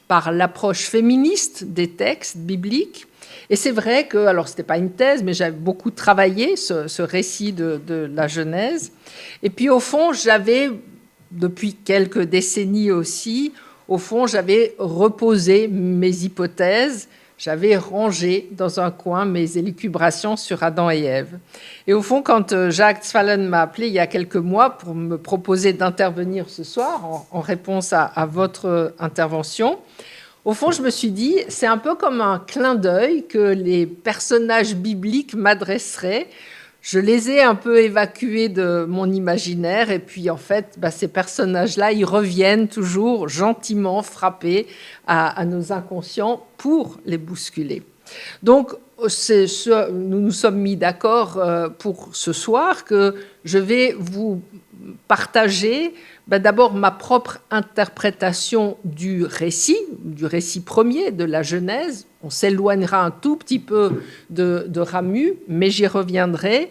par l'approche féministe des textes bibliques. Et c'est vrai que, alors ce n'était pas une thèse, mais j'avais beaucoup travaillé ce récit de la Genèse. Et puis au fond, j'avais, depuis quelques décennies aussi, au fond, j'avais reposé mes hypothèses, j'avais rangé dans un coin mes élucubrations sur Adam et Ève. Et au fond, quand Jacques Zwallen m'a appelé il y a quelques mois pour me proposer d'intervenir ce soir en réponse à votre intervention, au fond, je me suis dit, c'est un peu comme un clin d'œil que les personnages bibliques m'adresseraient. Je les ai un peu évacués de mon imaginaire, et puis en fait, ces personnages-là, ils reviennent toujours gentiment frapper à nos inconscients pour les bousculer. Donc, nous nous sommes mis d'accord pour ce soir que je vais vous partager d'abord ma propre interprétation du récit premier de la Genèse. On s'éloignera un tout petit peu de Ramu, mais j'y reviendrai.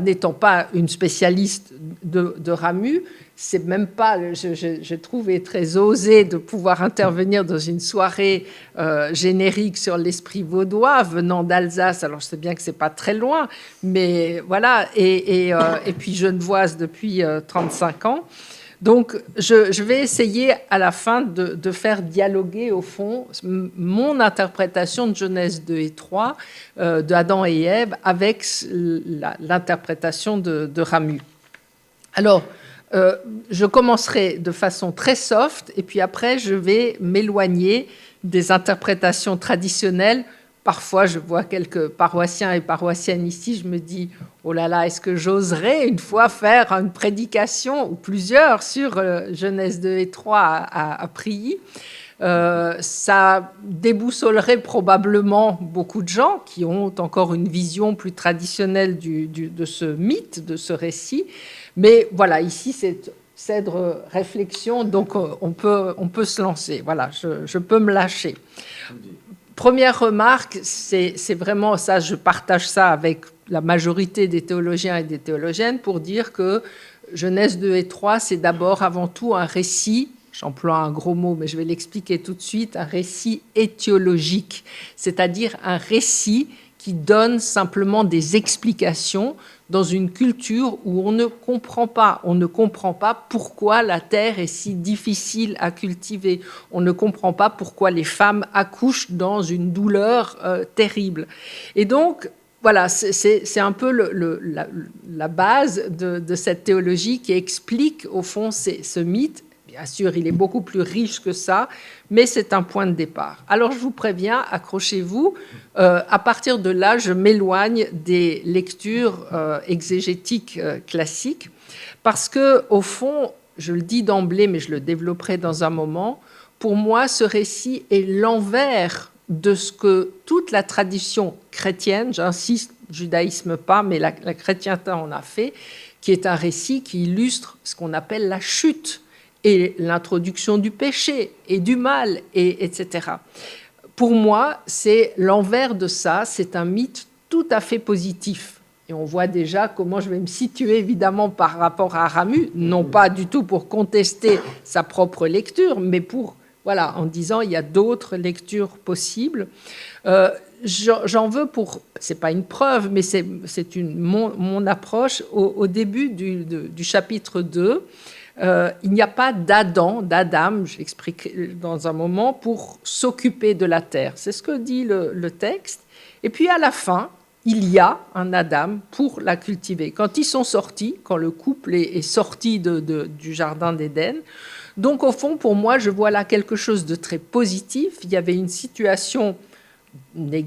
N'étant pas une spécialiste de Ramu, c'est même pas, je trouvais très osé de pouvoir intervenir dans une soirée générique sur l'esprit vaudois venant d'Alsace. Alors je sais bien que c'est pas très loin, mais voilà, et puis genevoise depuis 35 ans. Donc je vais essayer à la fin de faire dialoguer au fond mon interprétation de Genèse 2 et 3 d'Adam et Ève avec l'interprétation de Ramu. Alors, je commencerai de façon très soft, et puis après, je vais m'éloigner des interprétations traditionnelles. Parfois, je vois quelques paroissiens et paroissiennes ici, je me dis, oh là là, est-ce que j'oserais une fois faire une prédication, ou plusieurs, sur Genèse 2 et 3 à Prilly? Ça déboussolerait probablement beaucoup de gens qui ont encore une vision plus traditionnelle de ce mythe, de ce récit. Mais voilà, ici, c'est de réflexion, donc on peut se lancer. Voilà, je peux me lâcher. Première remarque, c'est vraiment ça, je partage ça avec la majorité des théologiens et des théologiennes pour dire que Genèse 2 et 3, c'est d'abord, avant tout, un récit, j'emploie un gros mot, mais je vais l'expliquer tout de suite, un récit étiologique, c'est-à-dire un récit qui donne simplement des explications dans une culture où on ne comprend pas pourquoi la terre est si difficile à cultiver. On ne comprend pas pourquoi les femmes accouchent dans une douleur terrible. Et donc, voilà, c'est un peu la base de cette théologie qui explique, au fond, ce mythe. Bien sûr, il est beaucoup plus riche que ça, mais c'est un point de départ. Alors, je vous préviens, accrochez-vous. À partir de là, je m'éloigne des lectures exégétiques classiques, parce que, au fond, je le dis d'emblée, mais je le développerai dans un moment, pour moi, ce récit est l'envers de ce que toute la tradition chrétienne, j'insiste, judaïsme pas, mais la chrétienté en a fait, qui est un récit qui illustre ce qu'on appelle la chute et l'introduction du péché et du mal, etc. Pour moi, c'est l'envers de ça, c'est un mythe tout à fait positif. Et on voit déjà comment je vais me situer, évidemment, par rapport à Aramu, non pas du tout pour contester sa propre lecture, mais pour, voilà, en disant il y a d'autres lectures possibles. J'en veux pour, c'est pas une preuve, mais c'est mon approche au début du chapitre 2. Il n'y a pas d'Adam, je l'explique dans un moment, pour s'occuper de la terre. C'est ce que dit le texte. Et puis à la fin, il y a un Adam pour la cultiver. Quand ils sont sortis, quand le couple est sorti du jardin d'Éden, donc au fond, pour moi, je vois là quelque chose de très positif. Il y avait une situation,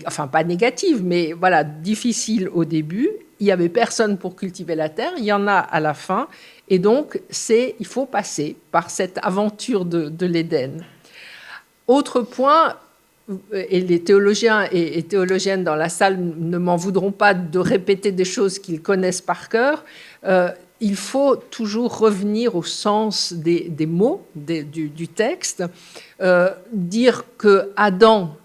enfin pas négative, mais voilà, difficile au début. Il n'y avait personne pour cultiver la terre, il y en a à la fin. Et donc, il faut passer par cette aventure de l'Éden. Autre point, et les théologiens et théologiennes dans la salle ne m'en voudront pas de répéter des choses qu'ils connaissent par cœur, il faut toujours revenir au sens des mots du texte, dire que Adam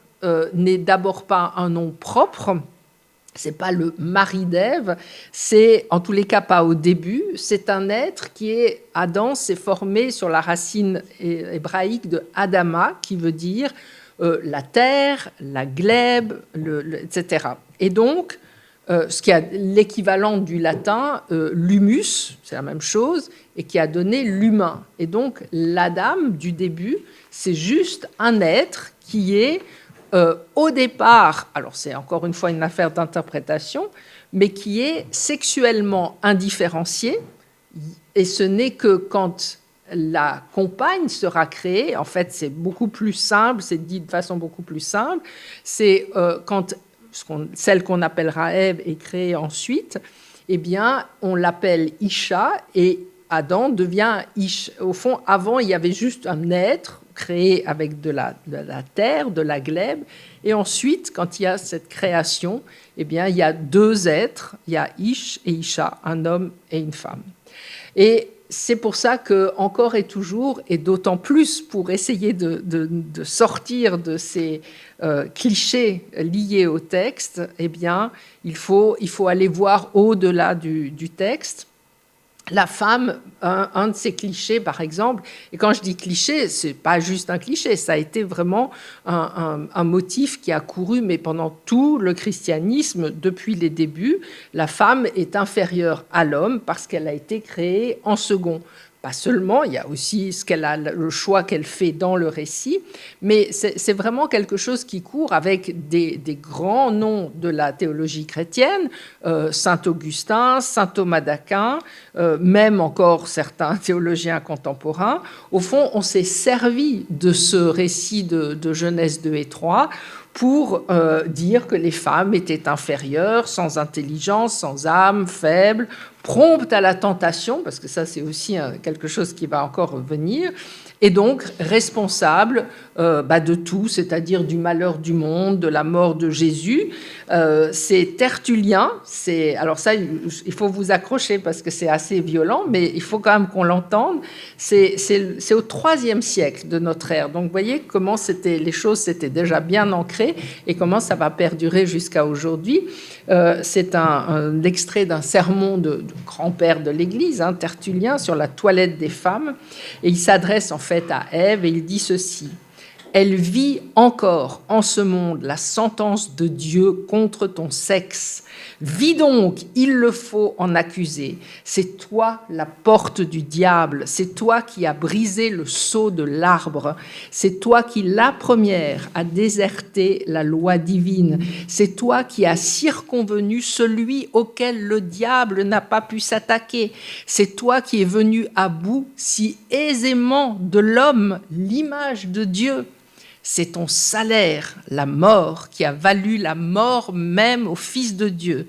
n'est d'abord pas un nom propre, c'est pas le mari d'Ève, c'est en tous les cas pas au début, c'est un être qui est, Adam s'est formé sur la racine hébraïque de Adama, qui veut dire la terre, la glèbe, etc. Et donc, ce qui a l'équivalent du latin, l'humus, c'est la même chose, et qui a donné l'humain. Et donc, l'Adam du début, c'est juste un être qui est au départ, alors c'est encore une fois une affaire d'interprétation, mais qui est sexuellement indifférencié, et ce n'est que quand la compagne sera créée, en fait c'est beaucoup plus simple, c'est dit de façon beaucoup plus simple, c'est quand celle qu'on appellera Ève est créée ensuite, eh bien on l'appelle Isha, et Adam devient Ish. Au fond, avant il y avait juste un être créé avec de la terre, de la glèbe, et ensuite, quand il y a cette création, eh bien, il y a deux êtres, il y a Ish et Isha, un homme et une femme. Et c'est pour ça que, encore et toujours, et d'autant plus pour essayer de sortir de ces clichés liés au texte, eh bien, il faut aller voir au-delà du texte. La femme, un de ces clichés, par exemple, et quand je dis cliché, c'est pas juste un cliché, ça a été vraiment un motif qui a couru, mais pendant tout le christianisme, depuis les débuts, la femme est inférieure à l'homme parce qu'elle a été créée en second. Pas seulement, il y a aussi le choix qu'elle fait dans le récit, mais c'est vraiment quelque chose qui court avec des grands noms de la théologie chrétienne, Saint Augustin, Saint Thomas d'Aquin, même encore certains théologiens contemporains. Au fond, on s'est servi de ce récit de Genèse 2 et 3 pour dire que les femmes étaient inférieures, sans intelligence, sans âme, faibles, promptes à la tentation, parce que ça c'est aussi quelque chose qui va encore venir, et donc responsable de tout, c'est-à-dire du malheur du monde, de la mort de Jésus. C'est Tertullien, alors ça il faut vous accrocher parce que c'est assez violent, mais il faut quand même qu'on l'entende. C'est au IIIe siècle de notre ère, donc vous voyez comment les choses s'étaient déjà bien ancrées et comment ça va perdurer jusqu'à aujourd'hui. C'est un extrait d'un sermon de grand-père de l'Église, Tertullien, sur la toilette des femmes, et il s'adresse en fait à Ève et il dit ceci: elle vit encore en ce monde la sentence de Dieu contre ton sexe. Vis donc, il le faut en accuser. C'est toi la porte du diable. C'est toi qui as brisé le sceau de l'arbre. C'est toi qui, la première, as déserté la loi divine. C'est toi qui as circonvenu celui auquel le diable n'a pas pu s'attaquer. C'est toi qui es venu à bout si aisément de l'homme, l'image de Dieu. C'est ton salaire, la mort, qui a valu la mort même au Fils de Dieu.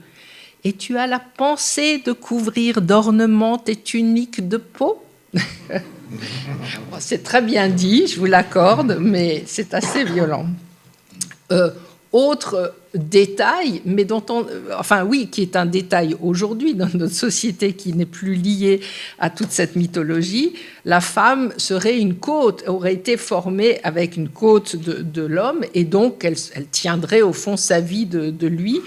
Et tu as la pensée de couvrir d'ornements tes tuniques de peau. C'est très bien dit, je vous l'accorde, mais c'est assez violent. autre détail, mais qui est un détail aujourd'hui dans notre société qui n'est plus lié à toute cette mythologie, la femme aurait été formée avec une côte de l'homme, et donc elle tiendrait au fond sa vie de lui.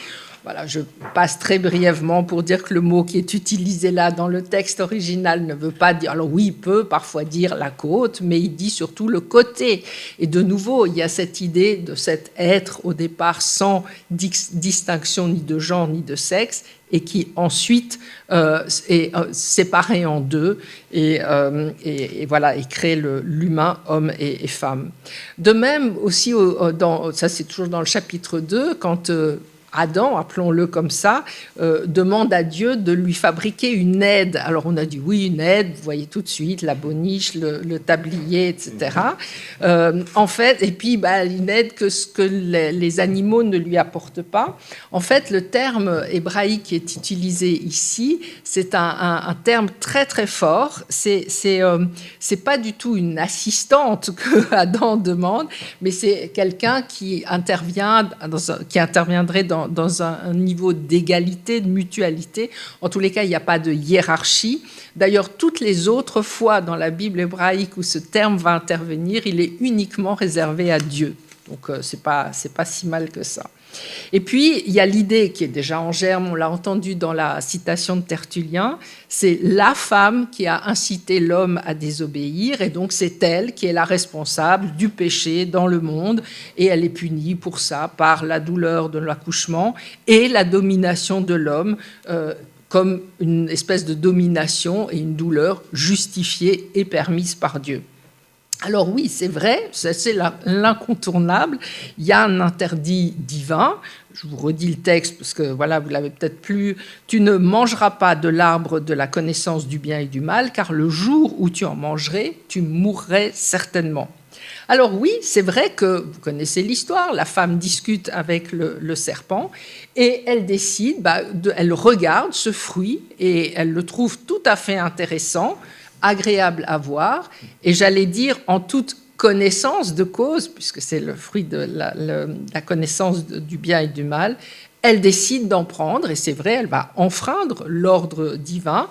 Voilà, je passe très brièvement pour dire que le mot qui est utilisé là dans le texte original ne veut pas dire... Alors oui, il peut parfois dire la côte, mais il dit surtout le côté. Et de nouveau, il y a cette idée de cet être au départ sans distinction ni de genre ni de sexe, et qui ensuite est séparé en deux et voilà, et crée l'humain, homme et femme. De même aussi, ça c'est toujours dans le chapitre 2, quand... Adam, appelons-le comme ça, demande à Dieu de lui fabriquer une aide. Alors on a dit oui, une aide, vous voyez tout de suite la boniche, le tablier, etc. En fait, et puis une aide que les animaux ne lui apportent pas. En fait, le terme hébraïque qui est utilisé ici, c'est un terme très très fort. C'est pas du tout une assistante que Adam demande, mais c'est quelqu'un qui interviendrait dans un niveau d'égalité, de mutualité. En tous les cas, il n'y a pas de hiérarchie. D'ailleurs, toutes les autres fois dans la Bible hébraïque où ce terme va intervenir, il est uniquement réservé à Dieu. Donc, c'est pas si mal que ça. Et puis, il y a l'idée qui est déjà en germe, on l'a entendu dans la citation de Tertullien, c'est la femme qui a incité l'homme à désobéir, et donc c'est elle qui est la responsable du péché dans le monde, et elle est punie pour ça par la douleur de l'accouchement et la domination de l'homme, comme une espèce de domination et une douleur justifiée et permise par Dieu. Alors oui, c'est vrai, c'est l'incontournable. Il y a un interdit divin. Je vous redis le texte parce que voilà, vous l'avez peut-être plus. Tu ne mangeras pas de l'arbre de la connaissance du bien et du mal, car le jour où tu en mangerais, tu mourrais certainement. Alors oui, c'est vrai que vous connaissez l'histoire. La femme discute avec le serpent et elle décide, elle regarde ce fruit et elle le trouve tout à fait intéressant, agréable à voir, et j'allais dire en toute connaissance de cause, puisque c'est le fruit de la connaissance du bien et du mal, elle décide d'en prendre, et c'est vrai, elle va enfreindre l'ordre divin,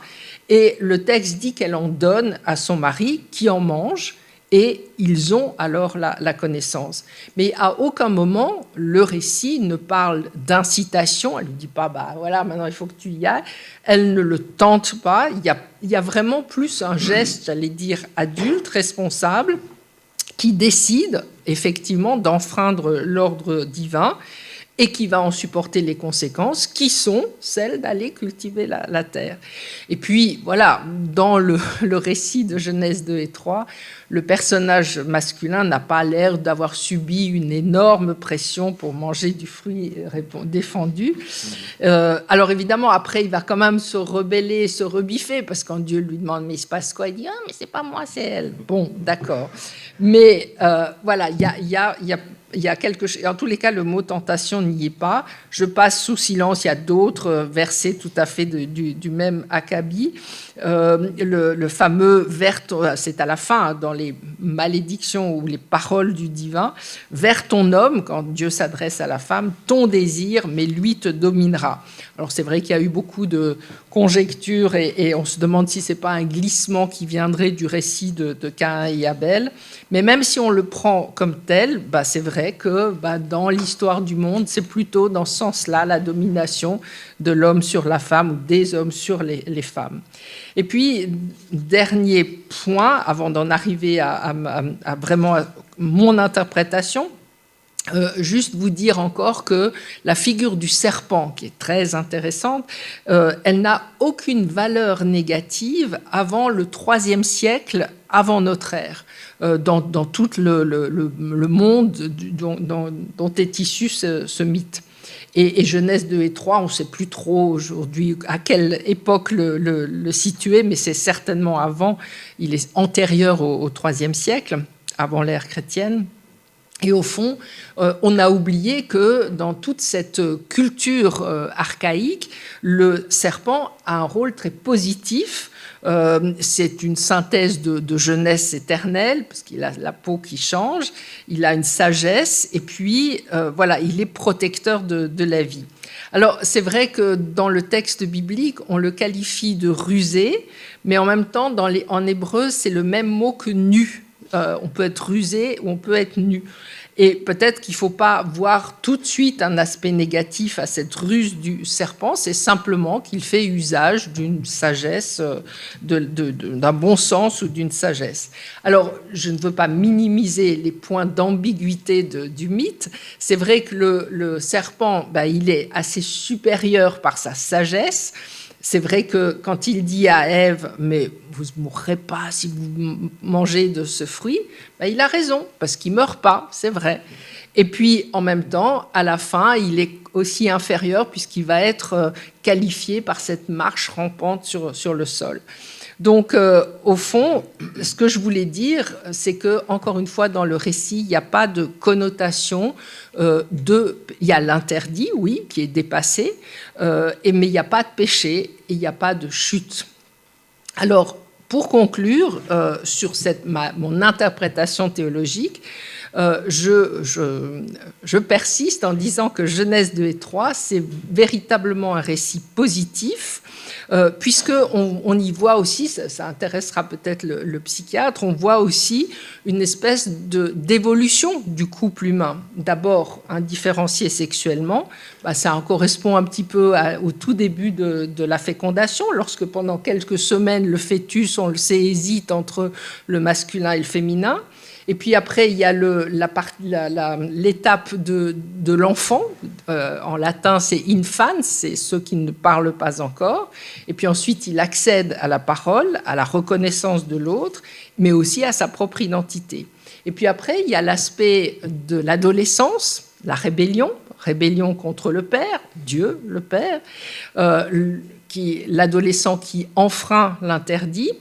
et le texte dit qu'elle en donne à son mari, qui en mange, et ils ont alors la connaissance. Mais à aucun moment, le récit ne parle d'incitation. Elle ne lui dit pas, voilà, maintenant il faut que tu y ailles. Elle ne le tente pas. Il y a vraiment plus un geste, j'allais dire, adulte, responsable, qui décide effectivement d'enfreindre l'ordre divin et qui va en supporter les conséquences, qui sont celles d'aller cultiver la terre. Et puis, voilà, dans le récit de Genèse 2 et 3, le personnage masculin n'a pas l'air d'avoir subi une énorme pression pour manger du fruit défendu. Alors évidemment, après, il va quand même se rebeller, se rebiffer, parce que quand Dieu lui demande « mais il se passe quoi ?» Il dit « mais c'est pas moi, c'est elle. » Bon, d'accord. Mais voilà, il y a quelque chose. En tous les cas, le mot tentation n'y est pas. Je passe sous silence. Il y a d'autres versets tout à fait du même acabit. Le fameux vers, c'est à la fin, dans les malédictions ou les paroles du divin, vers ton homme, quand Dieu s'adresse à la femme, ton désir, mais lui te dominera. Alors c'est vrai qu'il y a eu beaucoup de conjectures et on se demande si c'est pas un glissement qui viendrait du récit de Caïn et Abel. Mais même si on le prend comme tel, c'est vrai que dans l'histoire du monde, c'est plutôt dans ce sens-là la domination de l'homme sur la femme ou des hommes sur les femmes. Et puis, dernier point, avant d'en arriver à vraiment mon interprétation, juste vous dire encore que la figure du serpent, qui est très intéressante, elle n'a aucune valeur négative avant le IIIe siècle, avant notre ère, dans tout le monde dont est issu ce mythe. Et Genèse 2 et 3, on ne sait plus trop aujourd'hui à quelle époque le situer, mais c'est certainement avant, il est antérieur au IIIe siècle, avant l'ère chrétienne. Et au fond, on a oublié que dans toute cette culture archaïque, le serpent a un rôle très positif C'est une synthèse de jeunesse éternelle, parce qu'il a la peau qui change, il a une sagesse, et puis voilà, il est protecteur de la vie. Alors, c'est vrai que dans le texte biblique, on le qualifie de rusé, mais en même temps, en hébreu, c'est le même mot que nu. On peut être rusé ou on peut être nu. Et peut-être qu'il ne faut pas voir tout de suite un aspect négatif à cette ruse du serpent, c'est simplement qu'il fait usage d'une sagesse, d'un bon sens ou d'une sagesse. Alors, je ne veux pas minimiser les points d'ambiguïté du mythe. C'est vrai que le serpent, il est assez supérieur par sa sagesse. C'est vrai que quand il dit à Ève, mais vous ne mourrez pas si vous mangez de ce fruit, il a raison, parce qu'il ne meurt pas, c'est vrai. Et puis, en même temps, à la fin, il est aussi inférieur, puisqu'il va être qualifié par cette marche rampante sur le sol. Donc, au fond, ce que je voulais dire, c'est que, encore une fois, dans le récit, il n'y a pas de connotation il y a l'interdit, oui, qui est dépassé, mais il n'y a pas de péché et il n'y a pas de chute. Alors, pour conclure sur mon interprétation théologique, je persiste en disant que Genèse 2 et 3, c'est véritablement un récit positif, puisqu'on y voit aussi, ça intéressera peut-être le psychiatre, on voit aussi une espèce d'évolution du couple humain. D'abord, indifférencié sexuellement, ça en correspond un petit peu au tout début de la fécondation, lorsque pendant quelques semaines, le fœtus, on le sait, hésite entre le masculin et le féminin. Et puis après, il y a l'étape de l'enfant. En latin, c'est infans, c'est ceux qui ne parlent pas encore. Et puis ensuite, il accède à la parole, à la reconnaissance de l'autre, mais aussi à sa propre identité. Et puis après, il y a l'aspect de l'adolescence, la rébellion contre le Père, Dieu, le Père, l'adolescent qui enfreint l'interdit,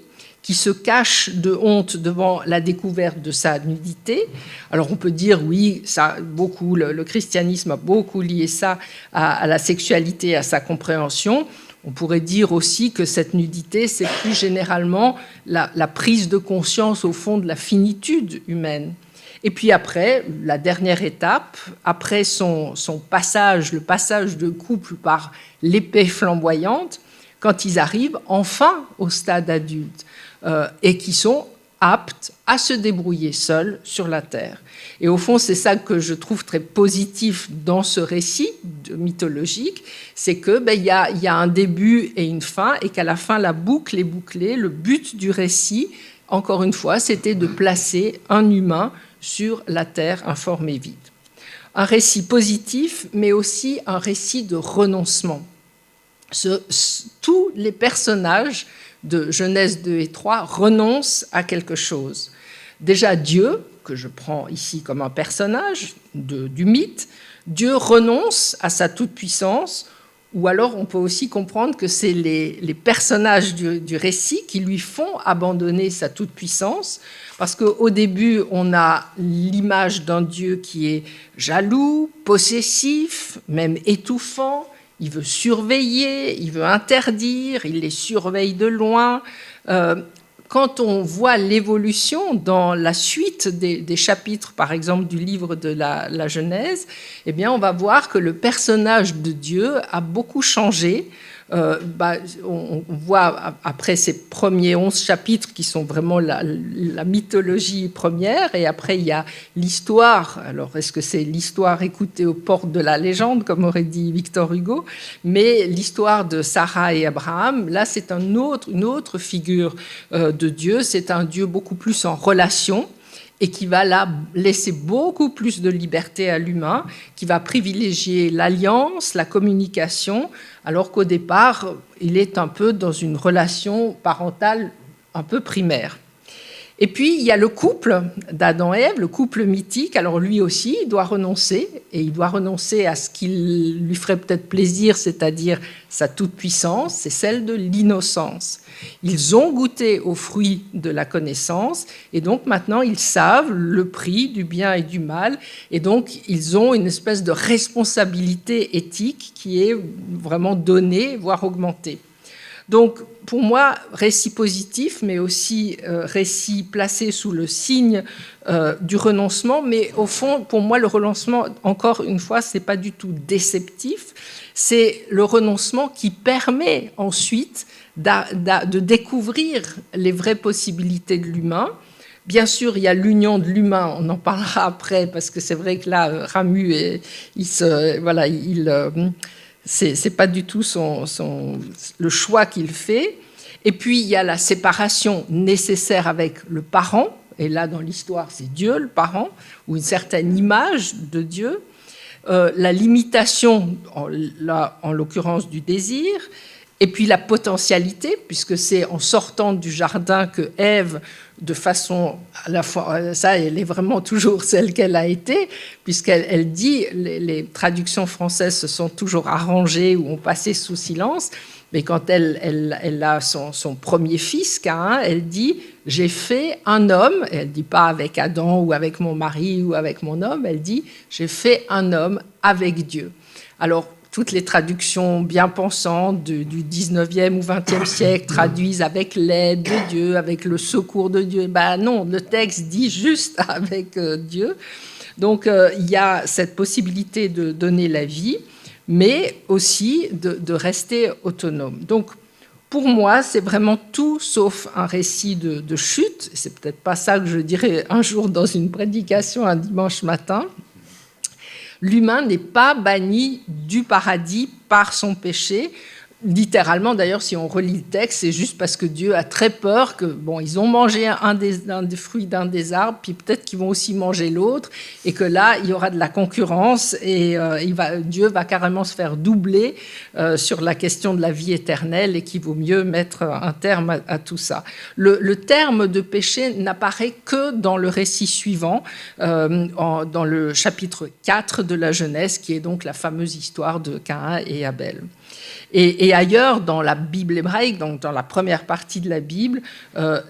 qui se cache de honte devant la découverte de sa nudité. Alors on peut dire, oui, le christianisme a beaucoup lié ça à la sexualité, à sa compréhension. On pourrait dire aussi que cette nudité, c'est plus généralement la prise de conscience au fond de la finitude humaine. Et puis après, la dernière étape, après le passage de couple par l'épée flamboyante, quand ils arrivent enfin au stade adulte, et qui sont aptes à se débrouiller seuls sur la terre. Et au fond, c'est ça que je trouve très positif dans ce récit mythologique, c'est que il y a un début et une fin, et qu'à la fin, la boucle est bouclée. Le but du récit, encore une fois, c'était de placer un humain sur la terre informe et vide. Un récit positif, mais aussi un récit de renoncement. Tous les personnages de Genèse 2 et 3 renoncent à quelque chose. Déjà Dieu, que je prends ici comme un personnage du mythe, Dieu renonce à sa toute-puissance, ou alors on peut aussi comprendre que c'est les personnages du récit qui lui font abandonner sa toute-puissance, parce qu'au début, on a l'image d'un Dieu qui est jaloux, possessif, même étouffant. Il veut surveiller, il veut interdire, il les surveille de loin. Quand on voit l'évolution dans la suite des chapitres, par exemple, du livre de la Genèse, eh bien, on va voir que le personnage de Dieu a beaucoup changé. On voit après ces premiers 11 chapitres qui sont vraiment la mythologie première, et après il y a l'histoire. Alors est-ce que c'est l'histoire écoutée aux portes de la légende, comme aurait dit Victor Hugo, mais l'histoire de Sarah et Abraham, là c'est une autre figure de Dieu, c'est un Dieu beaucoup plus en relation, et qui va là laisser beaucoup plus de liberté à l'humain, qui va privilégier l'alliance, la communication, alors qu'au départ, il est un peu dans une relation parentale un peu primaire. Et puis, il y a le couple d'Adam et Ève, le couple mythique. Alors lui aussi, il doit renoncer, et il doit renoncer à ce qui lui ferait peut-être plaisir, c'est-à-dire sa toute-puissance, c'est celle de l'innocence. Ils ont goûté aux fruits de la connaissance, et donc maintenant, ils savent le prix du bien et du mal, et donc ils ont une espèce de responsabilité éthique qui est vraiment donnée, voire augmentée. Donc, pour moi, récit positif, mais aussi récit placé sous le signe du renoncement. Mais au fond, pour moi, le renoncement, encore une fois, ce n'est pas du tout déceptif. C'est le renoncement qui permet ensuite de découvrir les vraies possibilités de l'humain. Bien sûr, il y a l'union de l'humain, on en parlera après, parce que c'est vrai que là, Ramu, c'est pas du tout le choix qu'il fait. Et puis, il y a la séparation nécessaire avec le parent, et là, dans l'histoire, c'est Dieu, le parent, ou une certaine image de Dieu. La limitation, en l'occurrence, du désir, et puis la potentialité, puisque c'est en sortant du jardin que Ève, de façon à la fois, ça, elle est vraiment toujours celle qu'elle a été, puisqu'elle dit, les traductions françaises se sont toujours arrangées ou ont passé sous silence, mais quand elle a son premier fils, Caïn, elle dit « j'ai fait un homme », elle ne dit pas avec Adam ou avec mon mari ou avec mon homme, elle dit « j'ai fait un homme avec Dieu ». Alors, toutes les traductions bien pensantes du 19e ou 20e siècle traduisent avec l'aide de Dieu, avec le secours de Dieu. Ben non, le texte dit juste avec Dieu. Donc, il y a cette possibilité de donner la vie, mais aussi de rester autonome. Donc, pour moi, c'est vraiment tout sauf un récit de chute. C'est peut-être pas ça que je dirais un jour dans une prédication un dimanche matin. L'humain n'est pas banni du paradis par son péché. Littéralement, d'ailleurs, si on relit le texte, c'est juste parce que Dieu a très peur que, bon, ils ont mangé un des fruits d'un des arbres, puis peut-être qu'ils vont aussi manger l'autre, et que là, il y aura de la concurrence, et Dieu va carrément se faire doubler sur la question de la vie éternelle, et qu'il vaut mieux mettre un terme à tout ça. Le terme de péché n'apparaît que dans le récit suivant, dans le chapitre 4 de la Genèse, qui est donc la fameuse histoire de Caïn et Abel. Et ailleurs, dans la Bible hébraïque, donc dans la première partie de la Bible,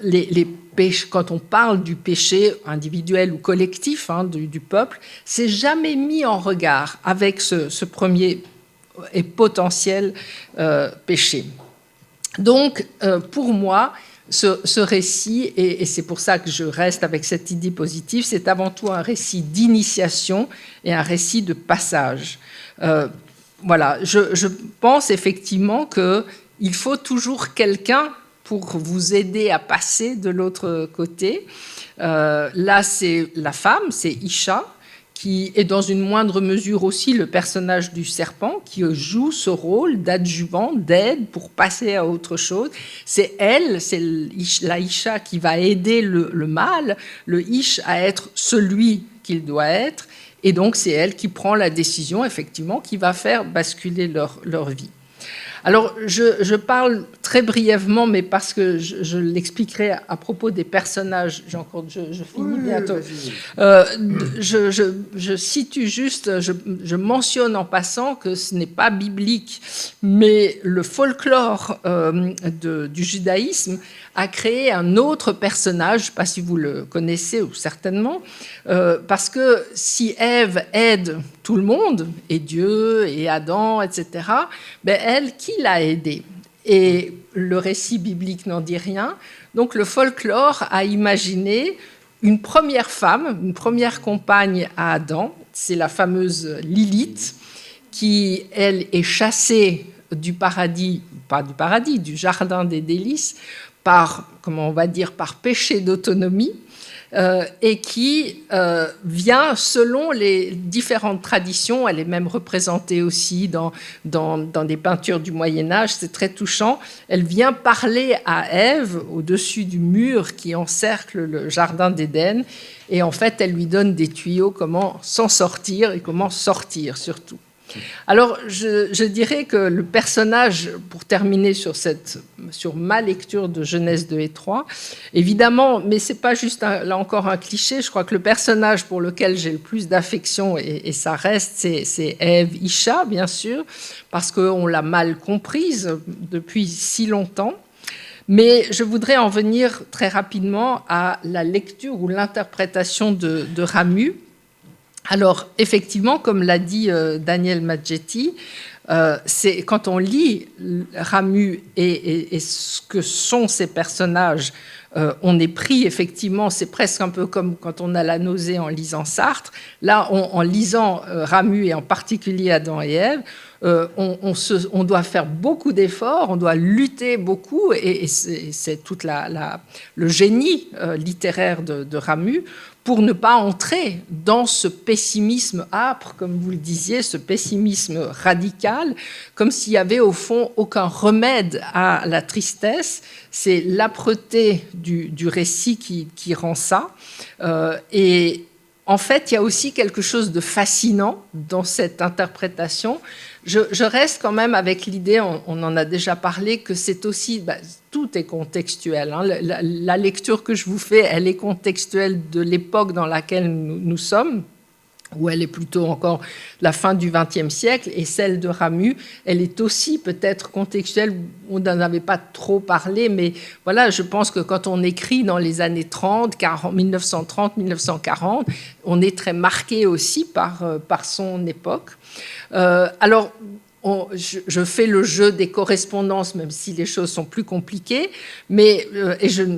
les péchés, quand on parle du péché individuel ou collectif du peuple, c'est jamais mis en regard avec ce premier et potentiel péché. Donc, pour moi, ce récit, et c'est pour ça que je reste avec cette idée positive, c'est avant tout un récit d'initiation et un récit de passage. Voilà, je pense effectivement qu'il faut toujours quelqu'un pour vous aider à passer de l'autre côté. Là, c'est la femme, c'est Isha, qui est dans une moindre mesure aussi le personnage du serpent, qui joue ce rôle d'adjuvant, d'aide pour passer à autre chose. C'est elle, c'est la Isha qui va aider le mâle, le Ish à être celui qu'il doit être. Et donc, c'est elle qui prend la décision, effectivement, qui va faire basculer leur vie. Alors, je parle très brièvement, mais parce que je l'expliquerai à propos des personnages. Je finis bientôt. Je situe juste, je mentionne en passant que ce n'est pas biblique, mais le folklore du judaïsme a créé un autre personnage, je ne sais pas si vous le connaissez ou certainement, parce que si Ève aide tout le monde, et Dieu, et Adam, etc., ben elle, qui l'a aidée? Et le récit biblique n'en dit rien. Donc le folklore a imaginé une première femme, une première compagne à Adam, c'est la fameuse Lilith, qui, elle, est chassée du paradis, pas du paradis, du jardin des délices, par, comment on va dire, par péché d'autonomie, et qui vient selon les différentes traditions. Elle est même représentée aussi dans des peintures du Moyen-Âge, c'est très touchant. Elle vient parler à Ève au-dessus du mur qui encercle le jardin d'Éden, et en fait, elle lui donne des tuyaux comment s'en sortir et comment sortir surtout. Alors, je dirais que le personnage, pour terminer sur ma lecture de Genèse 2 et 3, évidemment, mais ce n'est pas juste là encore un cliché, je crois que le personnage pour lequel j'ai le plus d'affection, et ça reste, c'est Ève Isha, bien sûr, parce qu'on l'a mal comprise depuis si longtemps. Mais je voudrais en venir très rapidement à la lecture ou l'interprétation de Ramu. Alors, effectivement, comme l'a dit Daniel Maggetti, C'est quand on lit Ramu et ce que sont ces personnages, on est pris, effectivement, c'est presque un peu comme quand on a la nausée en lisant Sartre. Là, en lisant Ramu et en particulier Adam et Ève, on doit faire beaucoup d'efforts, on doit lutter beaucoup, et c'est tout le génie littéraire de Ramu pour ne pas entrer dans ce pessimisme âpre, comme vous le disiez, ce pessimisme radical, comme s'il y avait au fond aucun remède à la tristesse. C'est l'âpreté du récit qui rend ça. Et en fait, il y a aussi quelque chose de fascinant dans cette interprétation. Je reste quand même avec l'idée, on en a déjà parlé, que c'est aussi, tout est contextuel. Hein. La lecture que je vous fais, elle est contextuelle de l'époque dans laquelle nous sommes, où elle est plutôt encore la fin du XXe siècle, et celle de Ramu, elle est aussi peut-être contextuelle. On n'en avait pas trop parlé, mais voilà, je pense que quand on écrit dans les années 30, 1930, 1940, on est très marqué aussi par son époque. Alors, je fais le jeu des correspondances, même si les choses sont plus compliquées, mais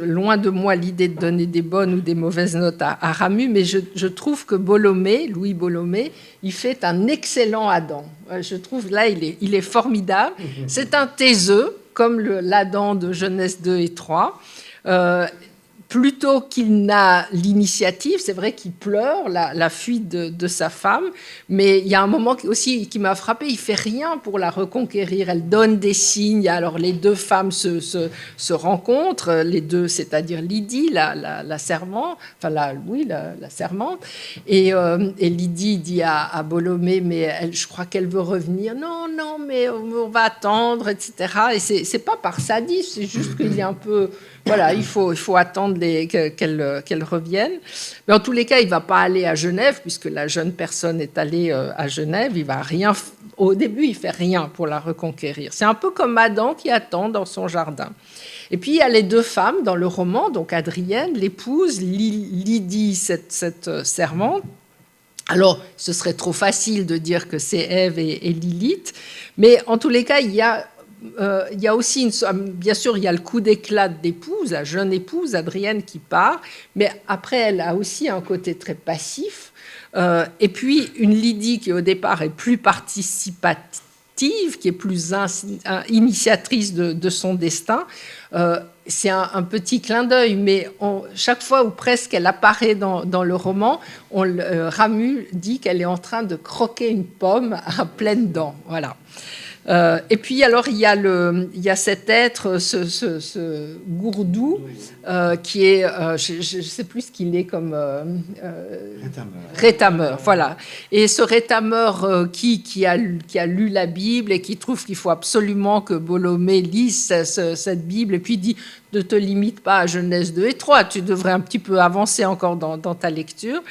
loin de moi l'idée de donner des bonnes ou des mauvaises notes à Ramu, mais je trouve que Louis Bolomé, il fait un excellent Adam. Je trouve là, il est formidable. C'est un taiseux, comme l'Adam de Genèse 2 et 3. Plutôt qu'il n'a l'initiative, c'est vrai qu'il pleure la fuite de sa femme, mais il y a un moment aussi qui m'a frappé, il fait rien pour la reconquérir, elle donne des signes, alors les deux femmes se rencontrent, les deux, c'est-à-dire Lydie, la servante, la servante, et Lydie dit à Bolomé, mais je crois qu'elle veut revenir, non, mais on va attendre, etc. Et c'est pas par sadisme, c'est juste qu'il y a un peu... Voilà, il faut attendre qu'elle revienne. Mais en tous les cas, il ne va pas aller à Genève, puisque la jeune personne est allée à Genève. Il va rien. Au début, il ne fait rien pour la reconquérir. C'est un peu comme Adam qui attend dans son jardin. Et puis, il y a les deux femmes dans le roman, donc Adrienne, l'épouse, Lydie, cette servante. Alors, ce serait trop facile de dire que c'est Ève et Lilith, mais en tous les cas, il y a aussi, bien sûr, il y a le coup d'éclat d'épouse, la jeune épouse, Adrienne, qui part, mais après, elle a aussi un côté très passif. Et puis, une Lydie qui, au départ, est plus participative, qui est plus initiatrice de son destin. C'est un petit clin d'œil, mais chaque fois où presque elle apparaît dans le roman, Ramu dit qu'elle est en train de croquer une pomme à pleines dents. Voilà. Et puis alors il y a cet être, ce gourdou, qui est, je ne sais plus ce qu'il est comme rétameur, voilà. Et ce rétameur qui a lu la Bible et qui trouve qu'il faut absolument que Bolomé lise cette Bible, et puis dit: ne te limite pas à Genèse 2 et 3, tu devrais un petit peu avancer encore dans ta lecture.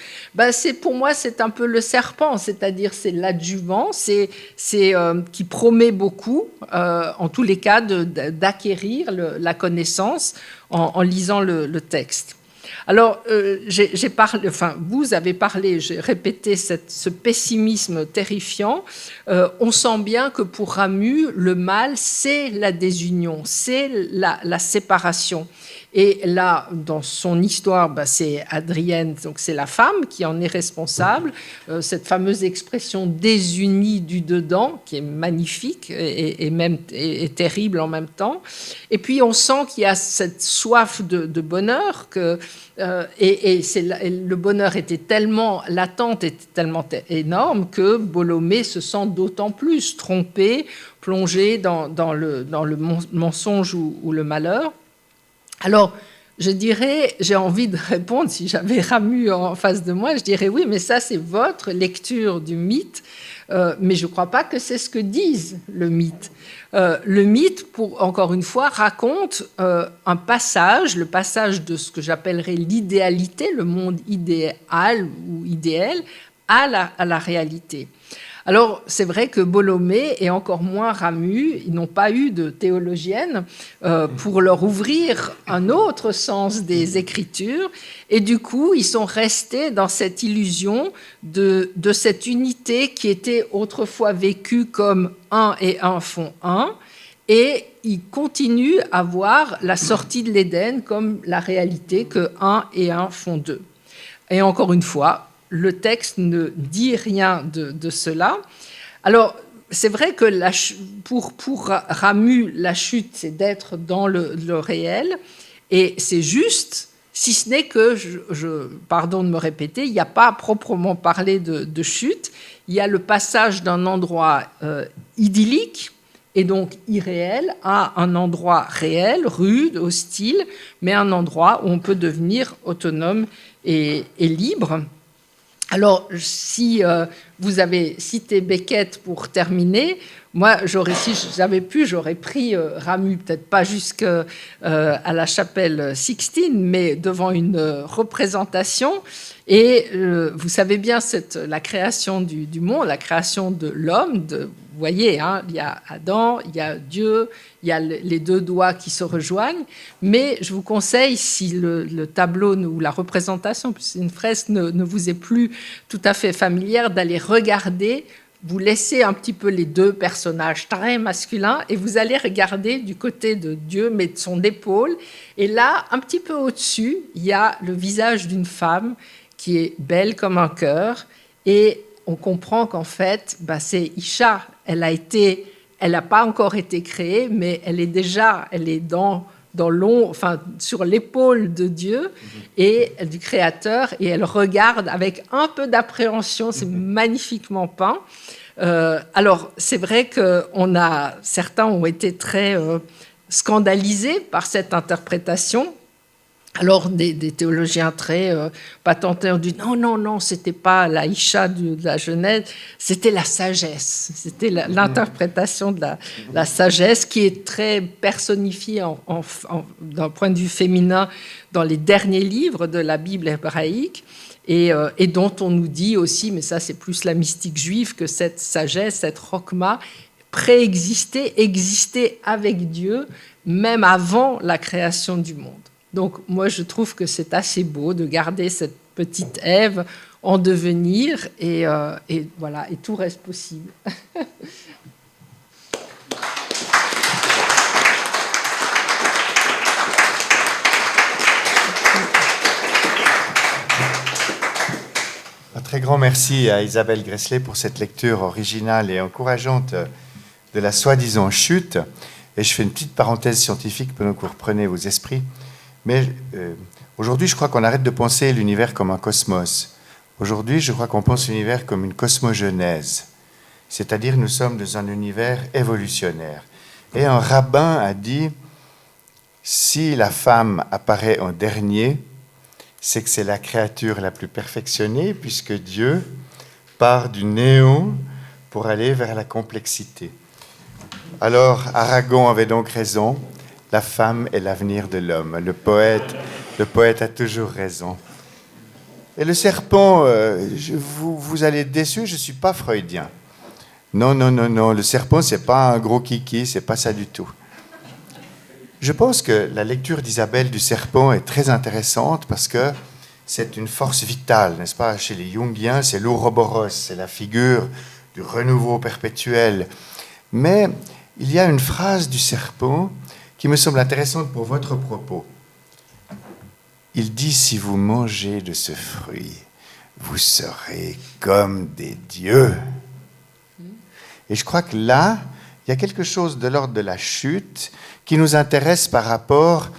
Pour moi, c'est un peu le serpent, c'est-à-dire c'est l'adjuvant, c'est qui promet beaucoup, en tous les cas, d'acquérir la connaissance en lisant le texte. Alors, vous avez parlé, j'ai répété ce pessimisme terrifiant. On sent bien que pour Ramu, le mal, c'est la désunion, c'est la séparation. Et là, dans son histoire, c'est Adrienne, donc c'est la femme qui en est responsable. Cette fameuse expression désunie du dedans, qui est magnifique et terrible en même temps. Et puis, on sent qu'il y a cette soif de bonheur le bonheur était tellement, l'attente était tellement énorme que Bolomé se sent d'autant plus trompé, plongé dans le mensonge ou le malheur. Alors, je dirais, j'ai envie de répondre, si j'avais Ramu en face de moi, je dirais oui, mais ça c'est votre lecture du mythe, mais je ne crois pas que c'est ce que dise le mythe. Le mythe, encore une fois, raconte un passage, le passage de ce que j'appellerais l'idéalité, le monde idéal ou idéal, à la réalité. Alors, c'est vrai que Bolomé et encore moins Ramu, ils n'ont pas eu de théologienne pour leur ouvrir un autre sens des Écritures. Et du coup, ils sont restés dans cette illusion de cette unité qui était autrefois vécue comme un et un font un. Et ils continuent à voir la sortie de l'Éden comme la réalité que un et un font deux. Et encore une fois, le texte ne dit rien de cela. Alors, c'est vrai que pour Ramu, la chute, c'est d'être dans le réel, et c'est juste, si ce n'est que, pardon de me répéter, il n'y a pas proprement parlé de chute, il y a le passage d'un endroit idyllique, et donc irréel, à un endroit réel, rude, hostile, mais un endroit où on peut devenir autonome et libre. Alors, si vous avez cité Beckett pour terminer, moi, si j'avais pu, j'aurais pris Ramu, peut-être pas jusqu'à la chapelle Sixtine, mais devant une représentation. Et vous savez bien, la création du monde, la création de l'homme, vous voyez, hein, il y a Adam, il y a Dieu, il y a les deux doigts qui se rejoignent. Mais je vous conseille, si le tableau ou la représentation, puisque c'est une fresque, ne vous est plus tout à fait familière, d'aller regarder. Vous laissez un petit peu les deux personnages très masculins et vous allez regarder du côté de Dieu, mais de son épaule. Et là, un petit peu au-dessus, il y a le visage d'une femme qui est belle comme un cœur. Et on comprend qu'en fait, c'est Isha. Elle n'a pas encore été créée, mais elle est sur l'épaule de Dieu et du Créateur, et elle regarde avec un peu d'appréhension, c'est magnifiquement peint. Alors, c'est vrai que certains ont été très scandalisés par cette interprétation. Alors, des théologiens très patentés ont dit non, c'était pas la Isha de la Genèse, c'était la sagesse. C'était l'interprétation de la sagesse qui est très personnifiée d'un point de vue féminin dans les derniers livres de la Bible hébraïque. Et dont on nous dit aussi, mais ça c'est plus la mystique juive, que cette sagesse, cette chokma, existait avec Dieu, même avant la création du monde. Donc moi je trouve que c'est assez beau de garder cette petite Ève en devenir, et voilà, et tout reste possible. Un très grand merci à Isabelle Gressley pour cette lecture originale et encourageante de la soi-disant chute. Et je fais une petite parenthèse scientifique pendant que vous reprenez vos esprits. Mais aujourd'hui, je crois qu'on arrête de penser l'univers comme un cosmos. Aujourd'hui, je crois qu'on pense l'univers comme une cosmogenèse. C'est-à-dire, nous sommes dans un univers évolutionnaire. Et un rabbin a dit, si la femme apparaît en dernier, c'est que c'est la créature la plus perfectionnée, puisque Dieu part du néant pour aller vers la complexité. Alors, Aragon avait donc raison. La femme est l'avenir de l'homme. Le poète a toujours raison. Et le serpent, vous allez être déçus, je ne suis pas freudien. Non. Le serpent, ce n'est pas un gros kiki, ce n'est pas ça du tout. Je pense que la lecture d'Isabelle du serpent est très intéressante parce que c'est une force vitale, n'est-ce pas? Chez les Jungiens, c'est l'ouroboros, c'est la figure du renouveau perpétuel. Mais il y a une phrase du serpent qui me semble intéressante pour votre propos. Il dit, si vous mangez de ce fruit, vous serez comme des dieux. Et je crois que là, il y a quelque chose de l'ordre de la chute qui nous intéresse par rapport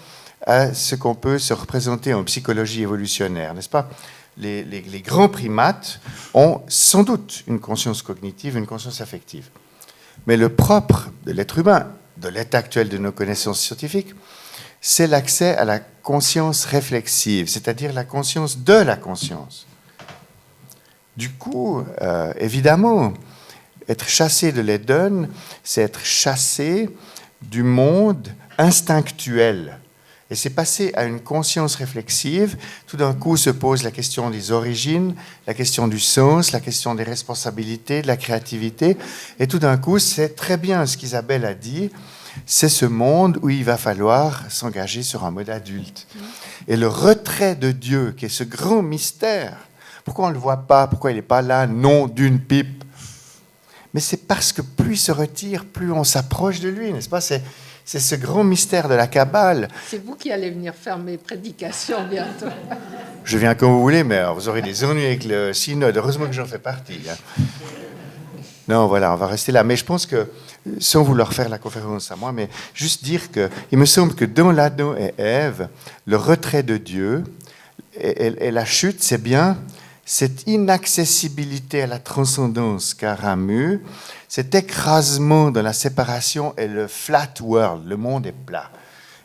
à ce qu'on peut se représenter en psychologie évolutionnaire, n'est-ce pas? Les grands primates ont sans doute une conscience cognitive, une conscience affective. Mais le propre de l'être humain, de l'état actuel de nos connaissances scientifiques, c'est l'accès à la conscience réflexive, c'est-à-dire la conscience de la conscience. Du coup, évidemment, être chassé de l'Éden, c'est être chassé du monde instinctuel. Et c'est passé à une conscience réflexive. Tout d'un coup se pose la question des origines, la question du sens, la question des responsabilités, de la créativité. Et tout d'un coup, c'est très bien ce qu'Isabelle a dit. C'est ce monde où il va falloir s'engager sur un mode adulte. Et le retrait de Dieu, qui est ce grand mystère, pourquoi on ne le voit pas? Pourquoi il n'est pas là, non d'une pipe? Mais c'est parce que plus il se retire, plus on s'approche de lui, n'est-ce pas? C'est ce grand mystère de la Kabbale. C'est vous qui allez venir faire mes prédications bientôt. Je viens quand vous voulez, mais alors vous aurez des ennuis avec le synode. Heureusement que j'en fais partie. Hein. Non, voilà, on va rester là. Mais je pense que, sans vouloir faire la conférence à moi, mais juste dire qu'il me semble que dans l'Adam et Ève, le retrait de Dieu et la chute, c'est bien cette inaccessibilité à la transcendance qu'a Ramu, cet écrasement dans la séparation et le flat world, le monde est plat.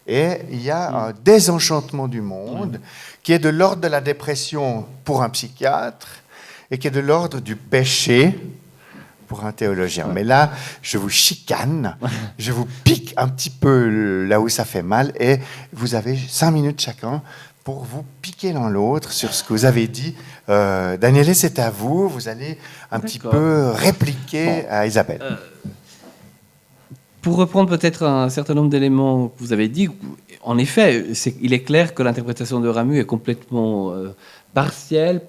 Et il y a un désenchantement du monde qui est de l'ordre de la dépression pour un psychiatre et qui est de l'ordre du péché pour un théologien. Mais là, je vous chicane, je vous pique un petit peu là où ça fait mal et vous avez 5 minutes chacun pour vous piquer l'un l'autre sur ce que vous avez dit. Daniele, c'est à vous. Vous allez un petit peu répliquer à Isabelle. Pour reprendre peut-être un certain nombre d'éléments que vous avez dit, en effet, il est clair que l'interprétation de Ramu est complètement partiale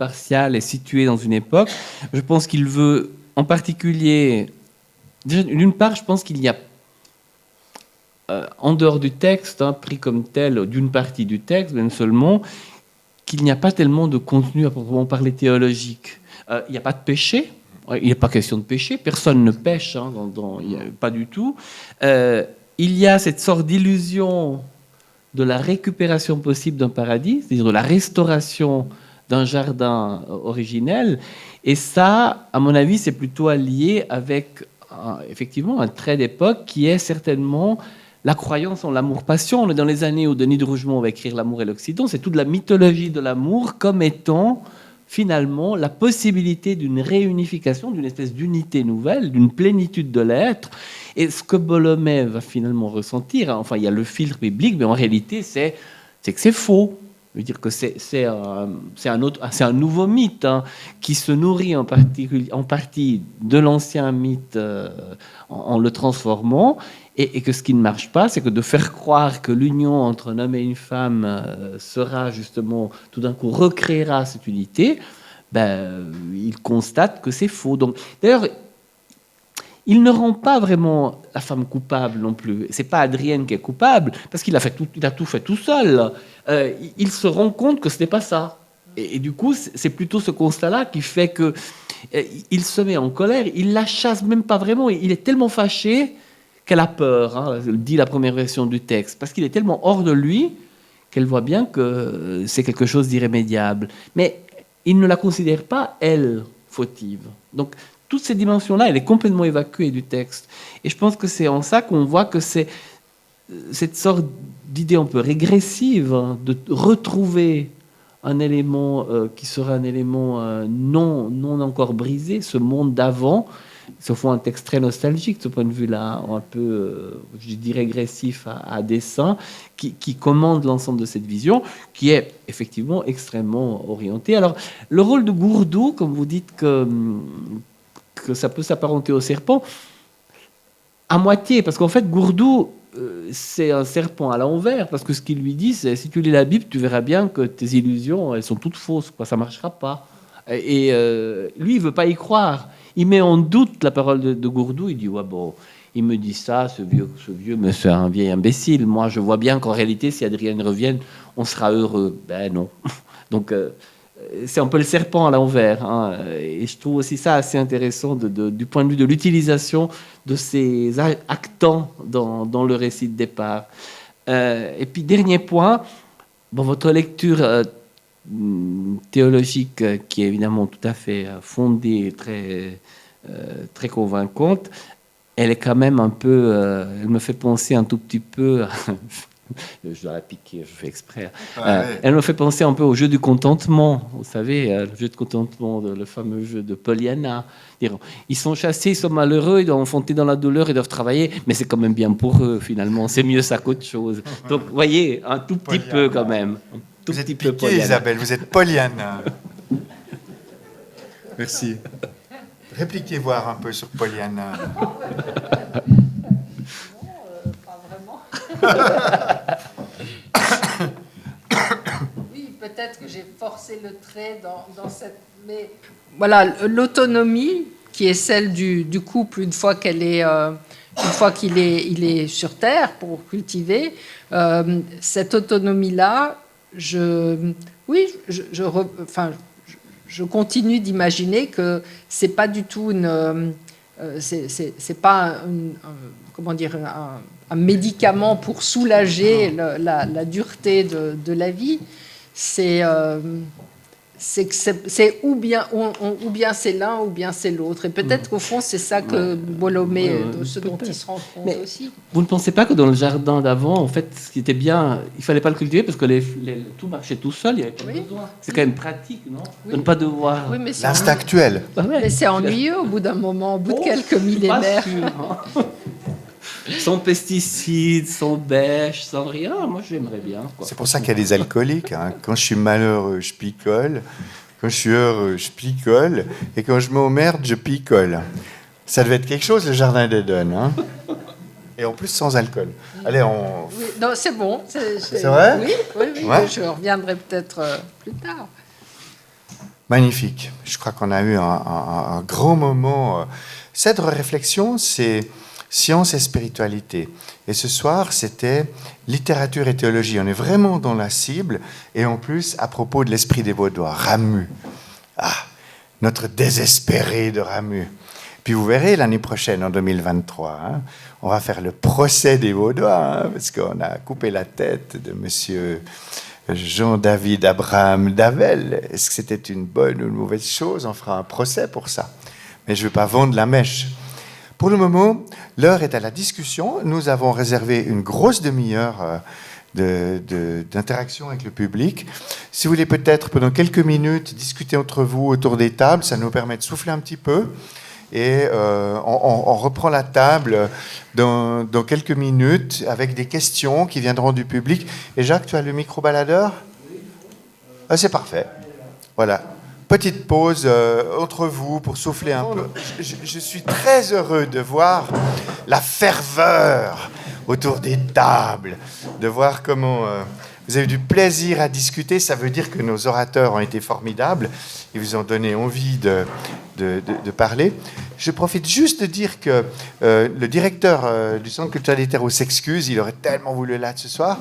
et située dans une époque. Je pense qu'il veut en particulier... D'une part, je pense qu'il y a en dehors du texte, pris comme tel, d'une partie du texte, même seulement, qu'il n'y a pas tellement de contenu à proprement parler théologique. Il n'y a pas de péché, il n'est pas question de péché, personne ne pêche, pas du tout. Il y a cette sorte d'illusion de la récupération possible d'un paradis, c'est-à-dire de la restauration d'un jardin originel, et ça, à mon avis, c'est plutôt allié avec effectivement un trait d'époque qui est certainement la croyance en l'amour-passion. On est dans les années où Denis de Rougemont va écrire L'amour et l'Occident. C'est toute la mythologie de l'amour comme étant finalement la possibilité d'une réunification, d'une espèce d'unité nouvelle, d'une plénitude de l'être. Et ce que Bolomé va finalement ressentir, enfin il y a le filtre biblique, mais en réalité c'est que c'est faux. Je veux dire que c'est un nouveau mythe qui se nourrit en partie de l'ancien mythe en le transformant. Et que ce qui ne marche pas, c'est que de faire croire que l'union entre un homme et une femme sera justement, tout d'un coup, recréera cette unité, il constate que c'est faux. Donc, d'ailleurs, il ne rend pas vraiment la femme coupable non plus. C'est pas Adrienne qui est coupable, parce qu'il a tout fait tout seul. Il se rend compte que ce n'est pas ça. Et du coup, c'est plutôt ce constat-là qui fait que il se met en colère. Il la chasse même pas vraiment. Il est tellement fâché qu'elle a peur, dit la première version du texte, parce qu'il est tellement hors de lui qu'elle voit bien que c'est quelque chose d'irrémédiable. Mais il ne la considère pas, elle, fautive. Donc, toutes ces dimensions-là, elle est complètement évacuée du texte. Et je pense que c'est en ça qu'on voit que c'est cette sorte d'idée un peu régressive de retrouver un élément qui serait un élément non encore brisé, ce monde d'avant. C'est au fond un texte très nostalgique de ce point de vue-là, un peu, je dis régressif à dessein, qui commande l'ensemble de cette vision, qui est effectivement extrêmement orientée. Alors, le rôle de Gourdou, comme vous dites que ça peut s'apparenter au serpent, à moitié, parce qu'en fait, Gourdou, c'est un serpent à l'envers, parce que ce qu'il lui dit, c'est si tu lis la Bible, tu verras bien que tes illusions, elles sont toutes fausses, quoi, ça ne marchera pas. Et lui, il ne veut pas y croire. Il met en doute la parole de Gourdou. Il dit ouais, bon, il me dit ça, ce vieux monsieur, un vieil imbécile. Moi, je vois bien qu'en réalité, si Adrienne revienne, on sera heureux. Ben non. Donc, c'est un peu le serpent à l'envers. Et je trouve aussi ça assez intéressant du point de vue de l'utilisation de ces actants dans le récit de départ. Et puis, dernier point, votre lecture théologique, qui est évidemment tout à fait fondée, très convaincante, elle est quand même un peu, elle me fait penser un tout petit peu Je dois la piquer, je fais exprès. Ouais. Elle me fait penser un peu au jeu du contentement. Vous savez, le jeu de contentement, le fameux jeu de Pollyanna. Ils sont chassés, ils sont malheureux, ils doivent enfoncer dans la douleur, ils doivent travailler, mais c'est quand même bien pour eux, finalement. C'est mieux ça qu'autre chose. Donc, vous voyez, un tout petit peu quand même. Vous êtes piquée, Isabelle, vous êtes Pollyanna. Merci. Répliquez voir un peu sur Pollyanna. Pas vraiment. Oui, peut-être que j'ai forcé le trait dans cette... Mais voilà, l'autonomie qui est celle du couple une fois qu'il est sur Terre pour cultiver, cette autonomie-là, je continue d'imaginer que c'est pas du tout c'est pas un médicament pour soulager la dureté de la vie. C'est ou bien c'est l'un ou bien c'est l'autre. Et peut-être qu'au fond, c'est ça que Bolomé, ce dont il se rend compte aussi. Vous ne pensez pas que dans le jardin d'avant, en fait, ce qui était bien, il ne fallait pas le cultiver parce que tout marchait tout seul, il n'y avait pas besoin. C'est quand même pratique, non? De ne pas devoir... Oui, mais l'instinct actuel. Mais c'est ennuyeux au bout d'un moment, au bout de quelques millénaires. Pas sûr, hein. Sans pesticides, sans bêche, sans rien. Moi, j'aimerais bien. Quoi. C'est pour ça qu'il y a des alcooliques. Hein. Quand je suis malheureux, je picole. Quand je suis heureux, je picole. Et quand je m'emmerde, je picole. Ça devait être quelque chose, le jardin d'Éden. Hein. Et en plus, sans alcool. Allez, on... Oui, non, c'est bon. C'est vrai? Oui, Ouais. Je reviendrai peut-être plus tard. Magnifique. Je crois qu'on a eu un grand moment. Cette réflexion, c'est science et spiritualité. Et ce soir, c'était littérature et théologie. On est vraiment dans la cible. Et en plus, à propos de l'esprit des Vaudois, Ramu. Ah, notre désespéré de Ramu. Puis vous verrez, l'année prochaine, en 2023, hein, on va faire le procès des Vaudois, hein, parce qu'on a coupé la tête de monsieur Jean-David Abraham Davel. Est-ce que c'était une bonne ou une mauvaise chose? On fera un procès pour ça. Mais je ne veux pas vendre la mèche. Pour le moment, l'heure est à la discussion. Nous avons réservé une grosse demi-heure d'interaction avec le public. Si vous voulez peut-être, pendant quelques minutes, discuter entre vous autour des tables, ça nous permet de souffler un petit peu. Et on reprend la table dans quelques minutes avec des questions qui viendront du public. Et Jacques, tu as le micro-baladeur? Ah, c'est parfait. Voilà. Petite pause entre vous pour souffler un peu. Je suis très heureux de voir la ferveur autour des tables, de voir comment vous avez du plaisir à discuter. Ça veut dire que nos orateurs ont été formidables. Ils vous ont donné envie de parler. Je profite juste de dire que le directeur du Centre culturel des Terreaux s'excuse. Il aurait tellement voulu être là ce soir.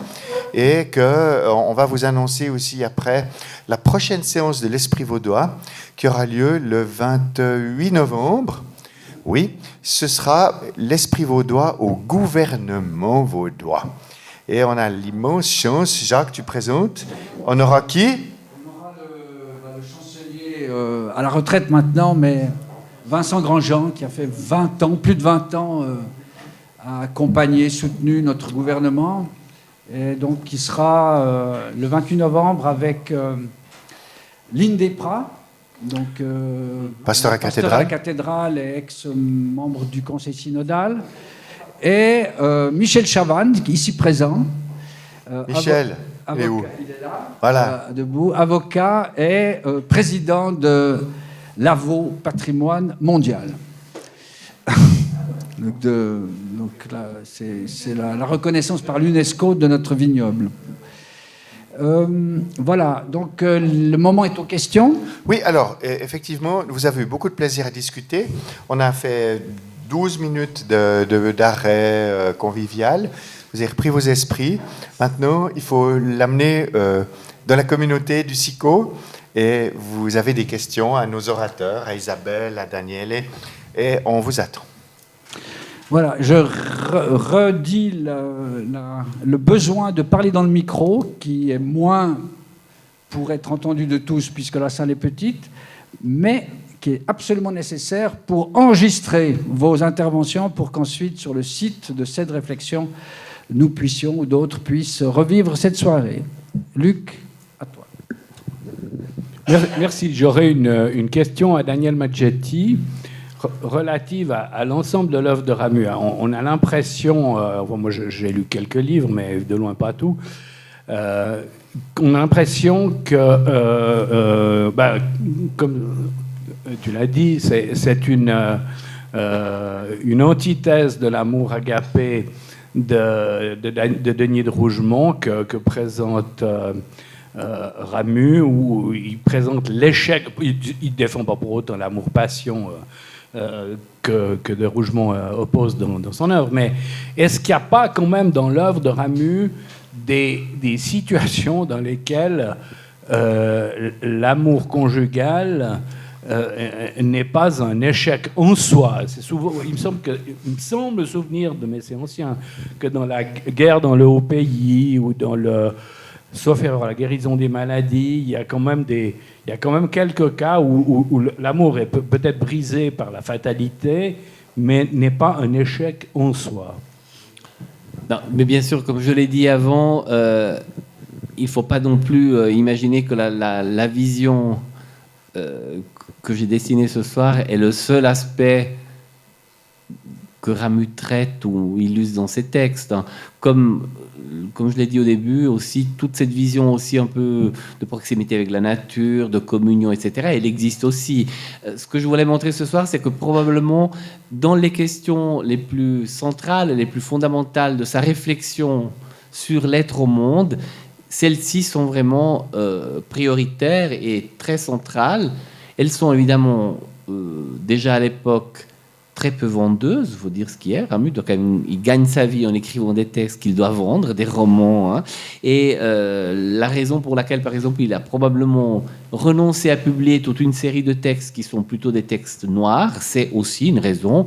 Et qu'on va vous annoncer aussi après la prochaine séance de l'Esprit Vaudois qui aura lieu le 28 novembre. Oui, ce sera l'Esprit Vaudois au gouvernement vaudois. Et on a l'immense chance, Jacques, tu présentes. On aura qui? On aura le chancelier à la retraite maintenant, mais Vincent Grandjean, qui a fait 20 ans, plus de 20 ans, a accompagné, soutenu notre gouvernement. Et donc, qui sera le 28 novembre avec Lynn Desprats, donc, pasteur à cathédrale et ex-membre du conseil synodal. Et Michel Chavannes, qui est ici présent. Michel, il est où? Il est là, voilà. debout, avocat et président de l'AVO Patrimoine Mondial. donc là, c'est la reconnaissance par l'UNESCO de notre vignoble. Voilà, donc le moment est aux questions. Oui, alors, effectivement, vous avez eu beaucoup de plaisir à discuter. On a fait 12 minutes d'arrêt convivial. Vous avez repris vos esprits. Maintenant, il faut l'amener dans la communauté du SICO. Et vous avez des questions à nos orateurs, à Isabelle, à Daniele, et on vous attend. Voilà, je redis le besoin de parler dans le micro, qui est moins pour être entendu de tous, puisque la salle est petite, mais qui est absolument nécessaire pour enregistrer vos interventions, pour qu'ensuite, sur le site de cette réflexion, nous puissions, ou d'autres puissent revivre cette soirée. Luc, à toi. Merci. J'aurais une question à Daniel Maggetti relative à l'ensemble de l'œuvre de Ramu. On a l'impression, moi j'ai lu quelques livres, mais de loin pas tout, on a l'impression que, comme tu l'as dit, c'est une antithèse de l'amour agapé de Denis de Rougemont que présente Ramu, où il présente l'échec. Il ne défend pas pour autant l'amour-passion que de Rougemont oppose dans son œuvre, mais est-ce qu'il n'y a pas quand même dans l'œuvre de Ramu des situations dans lesquelles l'amour conjugal n'est pas un échec en soi? C'est souvent, il me semble souvenir de mes anciens que dans la guerre dans le Haut-Pays ou dans sauf erreur, la guérison des maladies, il y a quand même quelques cas où l'amour est peut-être brisé par la fatalité, mais n'est pas un échec en soi. Non, mais bien sûr, comme je l'ai dit avant, il ne faut pas non plus imaginer que la vision que j'ai dessinée ce soir est le seul aspect que Ramu traite ou illustre dans ses textes. Comme je l'ai dit au début, aussi toute cette vision aussi un peu de proximité avec la nature, de communion, etc., elle existe aussi. Ce que je voulais montrer ce soir, c'est que probablement dans les questions les plus centrales, les plus fondamentales de sa réflexion sur l'être au monde, celles-ci sont vraiment prioritaires et très centrales. Elles sont évidemment déjà à l'époque très peu vendeuse, il faut dire ce qui est. Ramu, donc, il gagne sa vie en écrivant des textes qu'il doit vendre, des romans. Et la raison pour laquelle, par exemple, il a probablement renoncé à publier toute une série de textes qui sont plutôt des textes noirs, c'est aussi une raison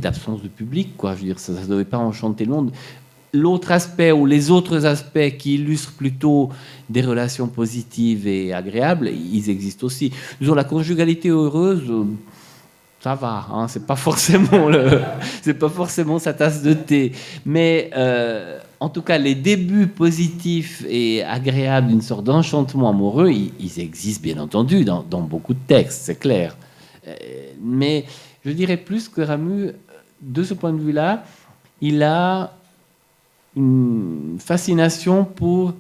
d'absence de public, quoi. Je veux dire, ça ne devait pas enchanter le monde. L'autre aspect ou les autres aspects qui illustrent plutôt des relations positives et agréables, ils existent aussi. Disons, la conjugalité heureuse... ça va, hein, c'est pas forcément sa tasse de thé, mais en tout cas les débuts positifs et agréables d'une sorte d'enchantement amoureux, ils existent bien entendu dans beaucoup de textes, c'est clair. Mais je dirais plus que Ramu, de ce point de vue-là, il a une fascination pour,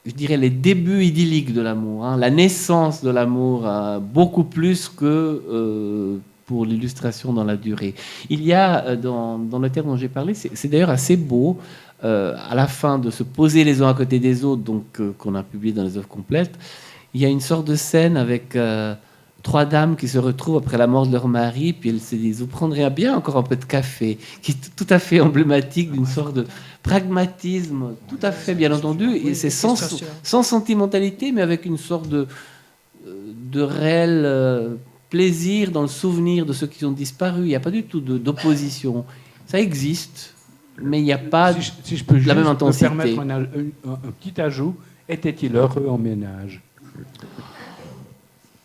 je dirais, les débuts idylliques de l'amour, la naissance de l'amour, beaucoup plus que pour l'illustration dans la durée. Il y a, dans le terme dont j'ai parlé, c'est d'ailleurs assez beau, à la fin de se poser les uns à côté des autres, donc qu'on a publié dans les œuvres complètes, il y a une sorte de scène avec trois dames qui se retrouvent après la mort de leur mari, puis elles se disent « Vous prendriez bien encore un peu de café », qui est tout à fait emblématique d'une sorte de pragmatisme, tout à fait bien entendu, et c'est sans sentimentalité, mais avec une sorte de réel plaisir dans le souvenir de ceux qui ont disparu. Il n'y a pas du tout d'opposition. Ça existe, mais il n'y a pas si je peux la même intensité. Me permettre un petit ajout, était-il heureux en ménage ?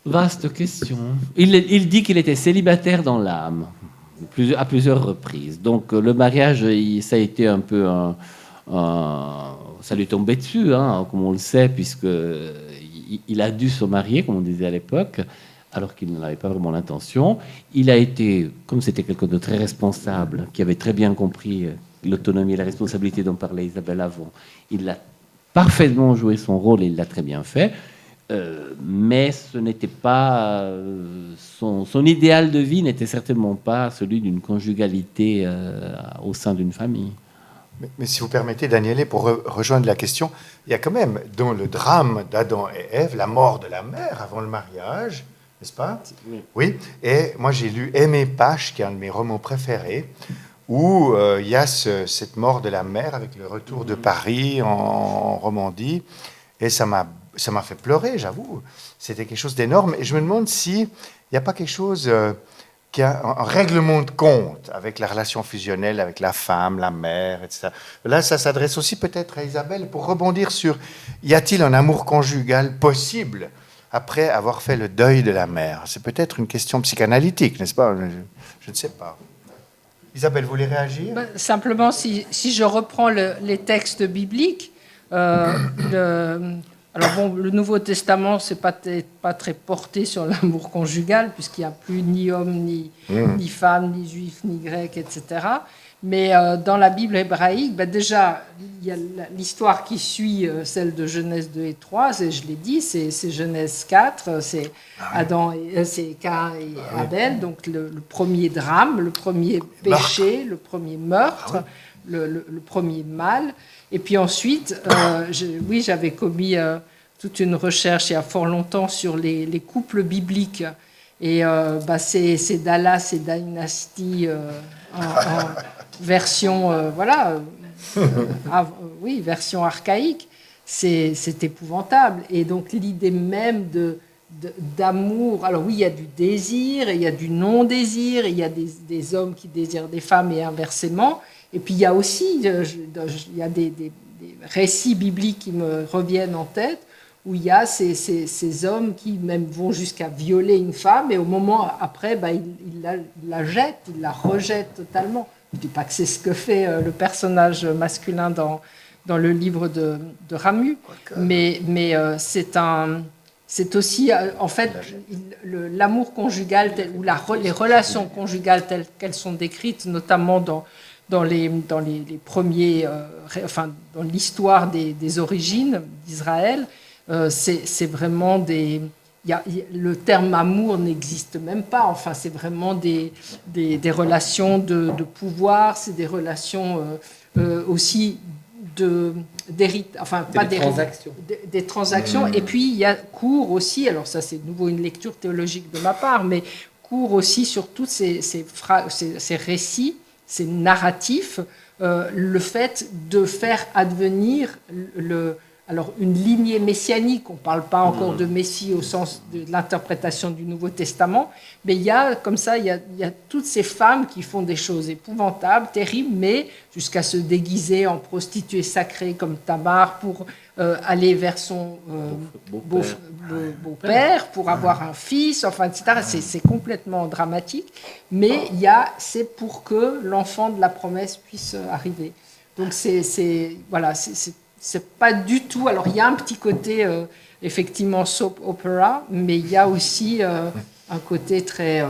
Vaste question. Il dit qu'il était célibataire dans l'âme, à plusieurs reprises. Donc le mariage, ça a été un peu ça lui tombait dessus, comme on le sait, puisqu'il a dû se marier, comme on disait à l'époque, alors qu'il n'avait pas vraiment l'intention. Il a été, comme c'était quelqu'un de très responsable, qui avait très bien compris l'autonomie et la responsabilité dont parlait Isabelle avant, il a parfaitement joué son rôle et il l'a très bien fait. Mais ce n'était pas son idéal de vie n'était certainement pas celui d'une conjugalité au sein d'une famille. Mais si vous permettez, Daniele, pour rejoindre la question, il y a quand même dans le drame d'Adam et Ève la mort de la mère avant le mariage, n'est-ce pas ? Oui. Et moi j'ai lu Aimé Pache, qui est un de mes romans préférés, où il y a cette mort de la mère avec le retour de Paris en Romandie, et ça m'a fait pleurer, j'avoue. C'était quelque chose d'énorme. Et je me demande s'il n'y a pas quelque chose qui a un règlement de compte avec la relation fusionnelle avec la femme, la mère, etc. Là, ça s'adresse aussi peut-être à Isabelle pour rebondir sur y a-t-il un amour conjugal possible après avoir fait le deuil de la mère ? C'est peut-être une question psychanalytique, n'est-ce pas ? Je ne sais pas. Isabelle, vous voulez réagir? Simplement, si je reprends les textes bibliques, alors bon, le Nouveau Testament, c'est pas très porté sur l'amour conjugal, puisqu'il n'y a plus ni homme, ni femme, ni juif, ni grec, etc. Mais dans la Bible hébraïque, déjà, il y a l'histoire qui suit celle de Genèse 2 et 3, et je l'ai dit, c'est Genèse 4, c'est c'est Caïn et Abel, donc le premier drame, le premier péché, le premier meurtre, le premier mal. Et puis ensuite, j'avais commis toute une recherche il y a fort longtemps sur les couples bibliques. Et c'est Dallas et Dynasty en version, version archaïque. C'est épouvantable. Et donc l'idée même d'amour, alors oui, il y a du désir, et il y a du non-désir, et il y a des hommes qui désirent des femmes et inversement. Et puis il y a aussi des récits bibliques qui me reviennent en tête, où il y a ces hommes qui même vont jusqu'à violer une femme, et au moment après, ils la jettent, ils la rejettent totalement. Je ne dis pas que c'est ce que fait le personnage masculin dans le livre de Ramu, mais c'est aussi, en fait, l'amour conjugal, ou les relations conjugales telles qu'elles sont décrites, notamment dans les premiers, dans l'histoire des origines d'Israël, c'est vraiment le terme amour n'existe même pas. Enfin, c'est vraiment des relations de pouvoir, c'est des relations aussi des transactions. Et puis il y a cours aussi, alors ça c'est de nouveau une lecture théologique de ma part, mais cours aussi sur tous ces récits, ces narratifs, le fait de faire advenir une lignée messianique. On ne parle pas encore de Messie au sens de l'interprétation du Nouveau Testament, mais il y a toutes ces femmes qui font des choses épouvantables, terribles, mais jusqu'à se déguiser en prostituée sacrée comme Tamar pour aller vers son beau-père, pour avoir un fils, enfin, etc. C'est complètement dramatique, mais c'est pour que l'enfant de la promesse puisse arriver. Donc c'est pas du tout. Alors, il y a un petit côté, effectivement, soap opera, mais il y a aussi un côté très.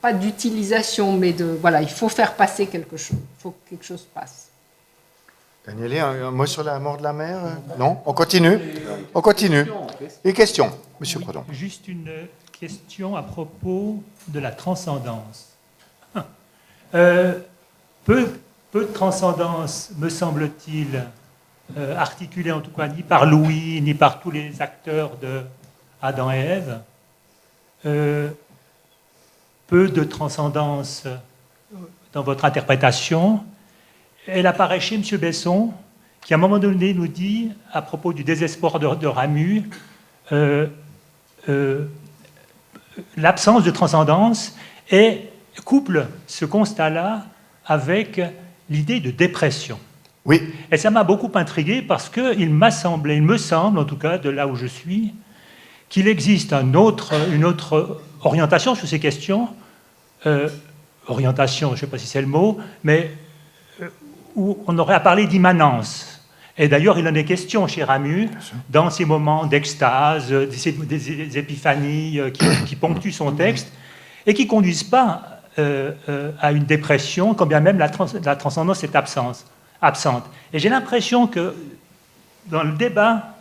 Pas d'utilisation, mais il faut faire passer quelque chose. Il faut que quelque chose passe. Daniele, un mot sur la mort de la mère? Non? On continue? On continue. Une question, Monsieur Prodon. Juste une question à propos de la transcendance. Peu de transcendance, me semble-t-il, articulée en tout cas ni par Louis, ni par tous les acteurs de Adam et Ève. Peu de transcendance dans votre interprétation. Elle apparaît chez M. Besson, qui à un moment donné nous dit, à propos du désespoir de Ramu, l'absence de transcendance, et couple ce constat-là avec l'idée de dépression. Oui. Et ça m'a beaucoup intrigué parce qu'il me semble, en tout cas, de là où je suis, qu'il existe une autre orientation sur ces questions, orientation, je ne sais pas si c'est le mot, mais où on aurait à parler d'immanence. Et d'ailleurs, il en est question chez Ramu, dans ces moments d'extase, des épiphanies qui ponctuent son texte, et qui ne conduisent pas à une dépression, quand bien même la transcendance est absente. Et j'ai l'impression que dans le débat,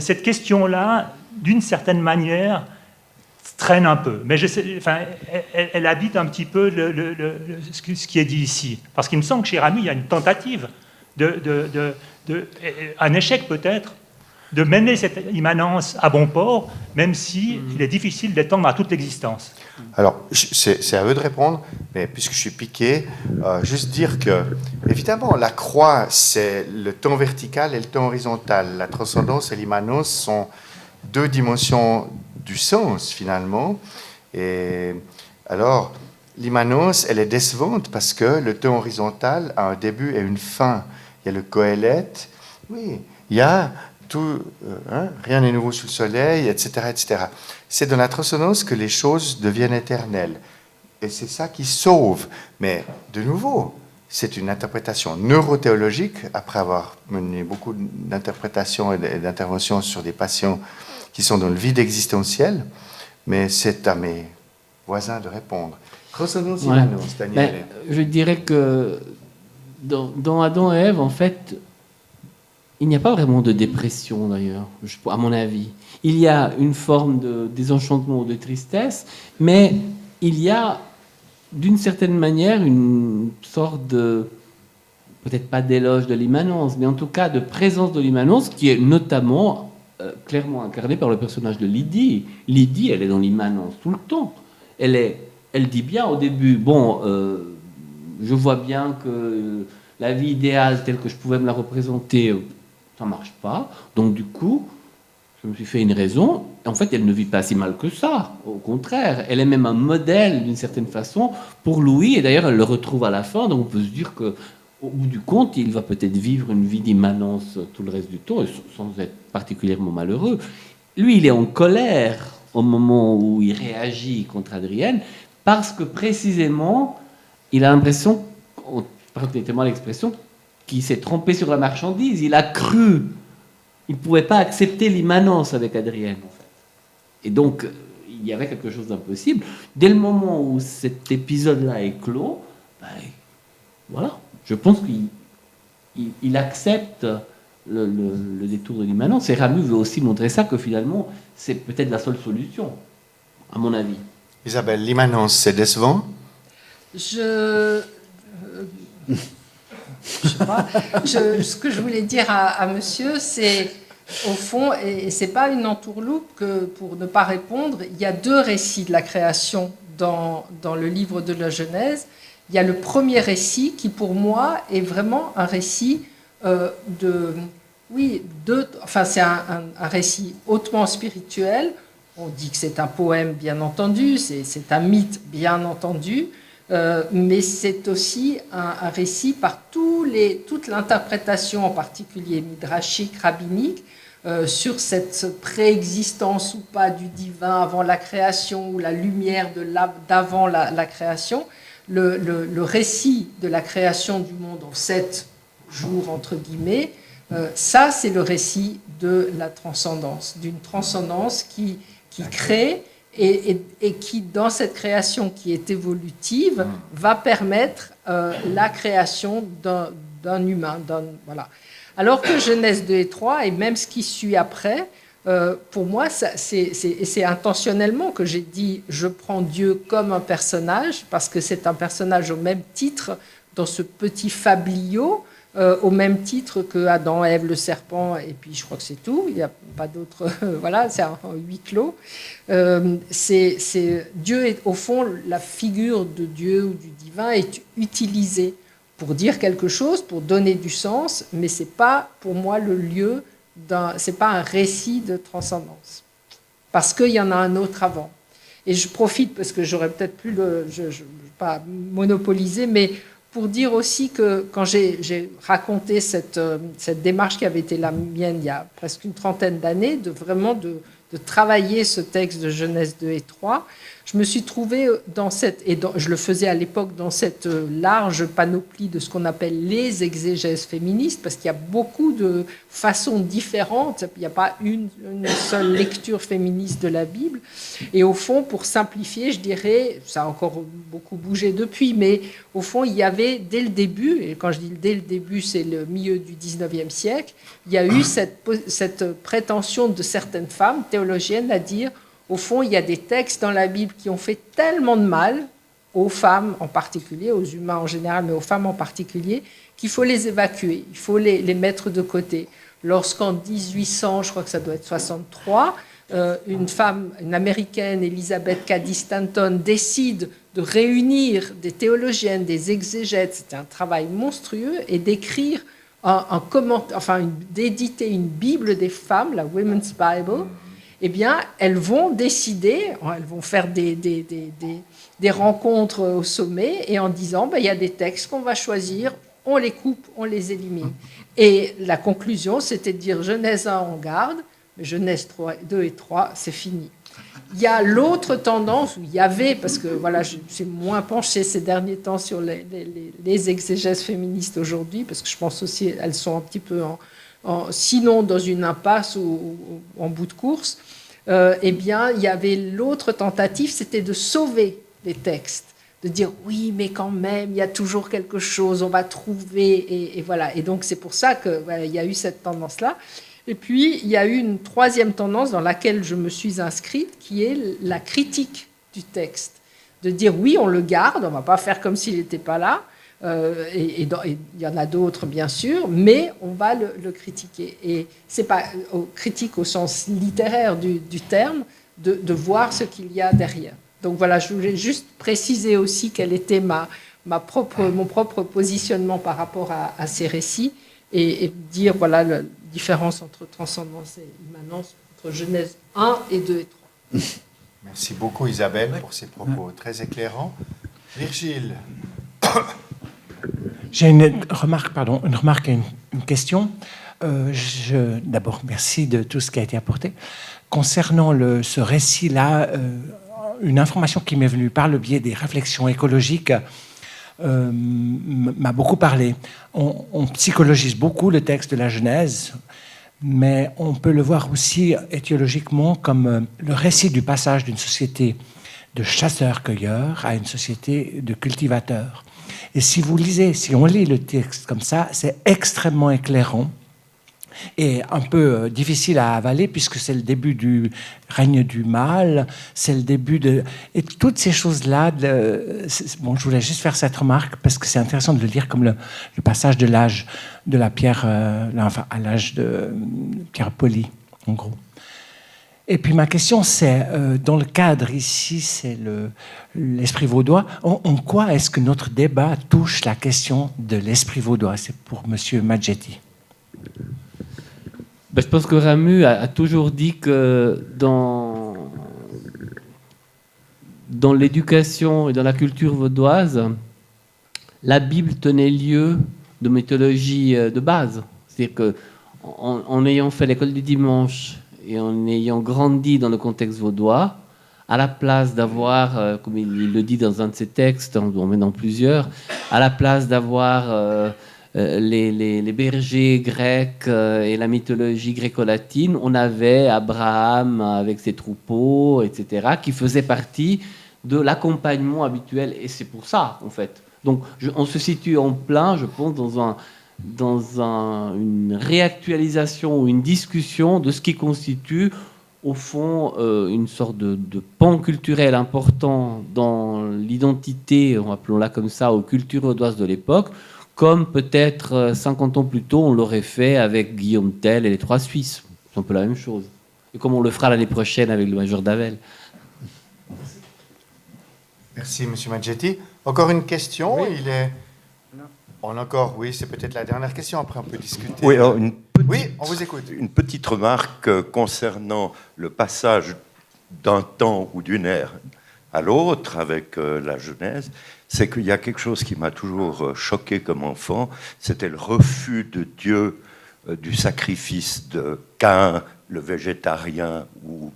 cette question-là, d'une certaine manière, traîne un peu. Mais elle habite un petit peu ce qui est dit ici. Parce qu'il me semble que chez Ramu, il y a une tentative, un échec peut-être, de mener cette immanence à bon port, même si il est difficile d'étendre à toute l'existence. Alors, c'est à eux de répondre, mais puisque je suis piqué, juste dire que, évidemment, la croix, c'est le ton vertical et le ton horizontal. La transcendance et l'immanence sont deux dimensions du sens, finalement. Et alors, l'immanence, elle est décevante parce que le ton horizontal a un début et une fin. Il y a le Qoéleth, oui, il y a tout, rien n'est nouveau sous le soleil, etc., etc. C'est dans la transcendance que les choses deviennent éternelles. Et c'est ça qui sauve. Mais de nouveau, c'est une interprétation neurothéologique, après avoir mené beaucoup d'interprétations et d'interventions sur des patients qui sont dans le vide existentiel. Mais c'est à mes voisins de répondre. Resonance immanence, Daniel. Je dirais que dans Adam et Ève, en fait, il n'y a pas vraiment de dépression, d'ailleurs, à mon avis. Il y a une forme de désenchantement ou de tristesse, mais il y a, d'une certaine manière, une sorte de, peut-être pas d'éloge de l'immanence, mais en tout cas de présence de l'immanence, qui est notamment clairement incarnée par le personnage de Lydie. Lydie, elle est dans l'immanence tout le temps. Elle dit bien au début, bon, je vois bien que la vie idéale telle que je pouvais me la représenter, ça ne marche pas. Donc du coup, je me suis fait une raison. En fait, elle ne vit pas si mal que ça. Au contraire, elle est même un modèle, d'une certaine façon, pour Louis. Et d'ailleurs, elle le retrouve à la fin. Donc on peut se dire qu'au bout du compte, il va peut-être vivre une vie d'immanence tout le reste du temps, sans être particulièrement malheureux. Lui, il est en colère au moment où il réagit contre Adrienne, parce que précisément, il a l'impression, permettez-moi l'expression, qu'il s'est trompé sur la marchandise. Il a cru. Il ne pouvait pas accepter l'immanence avec Adrienne, en fait. Et donc, il y avait quelque chose d'impossible. Dès le moment où cet épisode-là est clos, ben, voilà. Je pense qu'il accepte le détour de l'immanence. Et Ramu veut aussi montrer ça, que finalement, c'est peut-être la seule solution, à mon avis. Isabelle, l'immanence, c'est décevant? Je sais pas. Ce que je voulais dire à monsieur, c'est, au fond, et c'est pas une entourloupe que, pour ne pas répondre, il y a deux récits de la création dans le livre de la Genèse. Il y a le premier récit qui, pour moi, est vraiment un récit c'est un récit hautement spirituel. On dit que c'est un poème, bien entendu, c'est un mythe, bien entendu, mais c'est aussi un récit par toute l'interprétation, en particulier midrashique, rabbinique, sur cette préexistence ou pas du divin avant la création, ou la lumière d'avant la création. Le récit de la création du monde en 7 jours, entre guillemets, ça, c'est le récit de la transcendance, d'une transcendance qui crée et qui, dans cette création qui est évolutive, va permettre la création d'un humain. Voilà. Alors que Genèse 2 et 3, et même ce qui suit après, pour moi, c'est intentionnellement que j'ai dit je prends Dieu comme un personnage, parce que c'est un personnage au même titre dans ce petit fabliau, au même titre que Adam, Ève, le serpent, et puis je crois que c'est tout, il n'y a pas d'autre. Voilà, c'est un huis clos. Dieu est, au fond, la figure de Dieu ou du divin est utilisée pour dire quelque chose, pour donner du sens, mais ce n'est pas pour moi le lieu. C'est pas un récit de transcendance, parce qu'il y en a un autre avant. Et je profite, parce que j'aurais peut-être plus je ne vais pas monopoliser, mais pour dire aussi que quand j'ai raconté cette démarche qui avait été la mienne il y a presque une trentaine d'années, de travailler ce texte de Genèse 2 et 3, je me suis trouvée je le faisais à l'époque dans cette large panoplie de ce qu'on appelle les exégèses féministes, parce qu'il y a beaucoup de façons différentes, il n'y a pas une seule lecture féministe de la Bible. Et au fond, pour simplifier, je dirais, ça a encore beaucoup bougé depuis, mais au fond, il y avait dès le début, et quand je dis dès le début, c'est le milieu du 19e siècle, il y a eu cette prétention de certaines femmes théologiennes à dire, au fond, il y a des textes dans la Bible qui ont fait tellement de mal aux femmes en particulier, aux humains en général, mais aux femmes en particulier, qu'il faut les évacuer, il faut les mettre de côté. Lorsqu'en 1800, je crois que ça doit être 63, une américaine, Elizabeth Cady Stanton, décide de réunir des théologiennes, des exégètes, c'était un travail monstrueux, et d'écrire d'éditer une Bible des femmes, la Women's Bible. Eh bien, elles vont décider, elles vont faire des rencontres au sommet, et en disant, il y a des textes qu'on va choisir, on les coupe, on les élimine. Et la conclusion, c'était de dire Genèse 1, on garde, mais Genèse 2 et 3, c'est fini. Il y a l'autre tendance, où il y avait, parce que voilà, je suis moins penchée ces derniers temps sur les exégèses féministes aujourd'hui, parce que je pense aussi qu'elles sont un petit peu, sinon dans une impasse ou en bout de course. Eh bien, il y avait l'autre tentative, c'était de sauver les textes, de dire oui, mais quand même, il y a toujours quelque chose, on va trouver, et voilà. Et donc, c'est pour ça qu'il y a eu cette tendance-là. Et puis, il y a eu une troisième tendance dans laquelle je me suis inscrite, qui est la critique du texte. De dire, oui, on le garde, on ne va pas faire comme s'il n'était pas là, et il y en a d'autres, bien sûr, mais on va le critiquer. Et ce n'est pas critique au sens littéraire du terme, de voir ce qu'il y a derrière. Donc voilà, je voulais juste préciser aussi quel était mon propre positionnement par rapport à ces récits, et dire, voilà, la différence entre transcendance et immanence, entre Genèse 1 et 2 et 3. Merci beaucoup Isabelle pour ces propos très éclairants. Virgile. J'ai une remarque et une question. D'abord, merci de tout ce qui a été apporté. Concernant ce récit-là, une information qui m'est venue par le biais des réflexions écologiques m'a beaucoup parlé. On psychologise beaucoup le texte de la Genèse, mais on peut le voir aussi étiologiquement comme le récit du passage d'une société de chasseurs-cueilleurs à une société de cultivateurs. Et si on lit le texte comme ça, c'est extrêmement éclairant et un peu difficile à avaler, puisque c'est le début du règne du mal, c'est le début de... Et toutes ces choses-là, bon, je voulais juste faire cette remarque, parce que c'est intéressant de le lire comme le passage de l'âge de la pierre, à l'âge de pierre polie, en gros. Et puis ma question, c'est, dans le cadre ici, c'est l'esprit vaudois, en quoi est-ce que notre débat touche la question de l'esprit vaudois? C'est pour M. Maggetti. Ben, je pense que Ramu a toujours dit que dans l'éducation et dans la culture vaudoise, la Bible tenait lieu de mythologie de base. C'est-à-dire qu'en ayant fait l'école du dimanche et en ayant grandi dans le contexte vaudois, à la place d'avoir, comme il le dit dans un de ses textes, en menant plusieurs, à la place d'avoir... les bergers grecs et la mythologie gréco-latine, on avait Abraham avec ses troupeaux, etc., qui faisaient partie de l'accompagnement habituel. Et c'est pour ça, en fait. Donc, on se situe en plein, je pense, dans une réactualisation ou une discussion de ce qui constitue, au fond, une sorte de pan culturel important dans l'identité, appelons-la comme ça, aux cultures vaudoises de l'époque, comme peut-être 50 ans plus tôt, on l'aurait fait avec Guillaume Tell et les Trois Suisses. C'est un peu la même chose. Et comme on le fera l'année prochaine avec le major Davel. Merci, M. Maggetti. Encore une question? Oui. Oui, c'est peut-être la dernière question, après on peut discuter. Oui, alors Oui, on vous écoute. Une petite remarque concernant le passage d'un temps ou d'une ère à l'autre avec la Genèse. C'est qu'il y a quelque chose qui m'a toujours choqué comme enfant, c'était le refus de Dieu du sacrifice de Caïn, le végétarien ou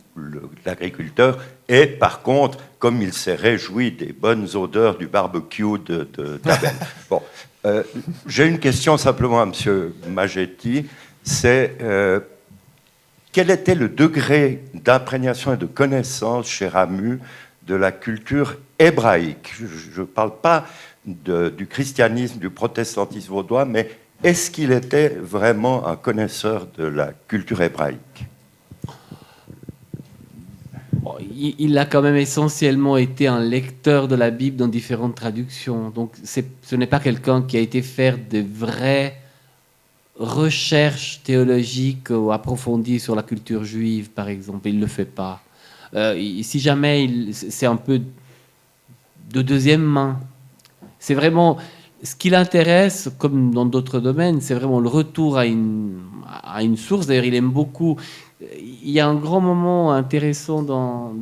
l'agriculteur, et par contre, comme il s'est réjoui des bonnes odeurs du barbecue d'Abel. Bon, j'ai une question simplement à M. Maggetti, c'est quel était le degré d'imprégnation et de connaissance chez Ramu de la culture hébraïque? Je ne parle pas du christianisme, du protestantisme vaudois, mais est-ce qu'il était vraiment un connaisseur de la culture hébraïque? Il a quand même essentiellement été un lecteur de la Bible dans différentes traductions. Donc ce n'est pas quelqu'un qui a été faire de vraies recherches théologiques ou approfondies sur la culture juive, par exemple. Il ne le fait pas. Si jamais, c'est un peu de deuxième main. C'est vraiment ce qui l'intéresse, comme dans d'autres domaines, c'est vraiment le retour à une source. D'ailleurs, il aime beaucoup. Il y a un grand moment intéressant dans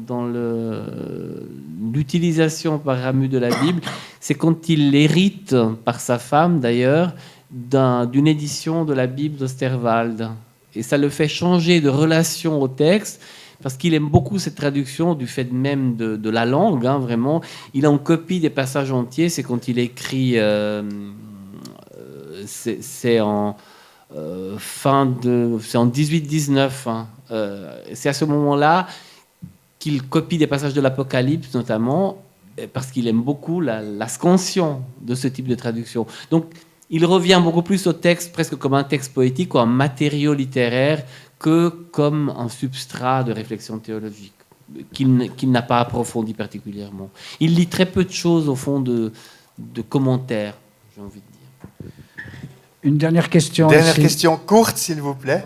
l'utilisation par Ramu de la Bible, c'est quand il hérite, par sa femme d'ailleurs, d'une édition de la Bible d'Osterwald. Et ça le fait changer de relation au texte, parce qu'il aime beaucoup cette traduction du fait même de la langue, hein, vraiment. Il en copie des passages entiers, c'est quand il écrit, c'est en 18-19, hein. C'est à ce moment-là qu'il copie des passages de l'Apocalypse, notamment, parce qu'il aime beaucoup la scansion de ce type de traduction. Donc, il revient beaucoup plus au texte presque comme un texte poétique ou un matériau littéraire que comme un substrat de réflexion théologique qu'il n'a pas approfondi particulièrement. Il lit très peu de choses au fond de commentaires, j'ai envie de dire. Une dernière question. Dernière question courte, s'il vous plaît.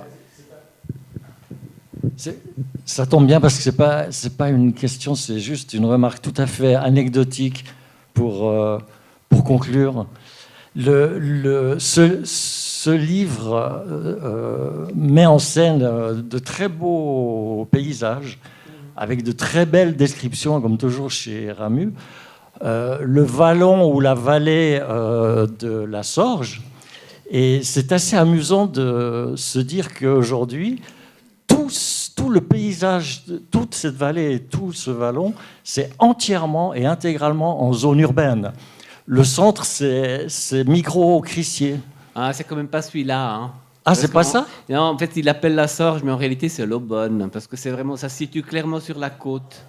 Ça tombe bien parce que c'est pas une question, c'est juste une remarque tout à fait anecdotique pour conclure. Ce livre met en scène de très beaux paysages avec de très belles descriptions, comme toujours chez Ramu. Le vallon ou la vallée de la Sorge. Et c'est assez amusant de se dire qu'aujourd'hui, tout le paysage, toute cette vallée et tout ce vallon, c'est entièrement et intégralement en zone urbaine. Le centre, c'est Micro-Crissier. Ah, c'est quand même pas celui-là, hein. Ah, c'est pas ça? Non, en fait, il appelle la Sorge, mais en réalité, c'est l'Aubonne, parce que c'est vraiment, ça se situe clairement sur la côte.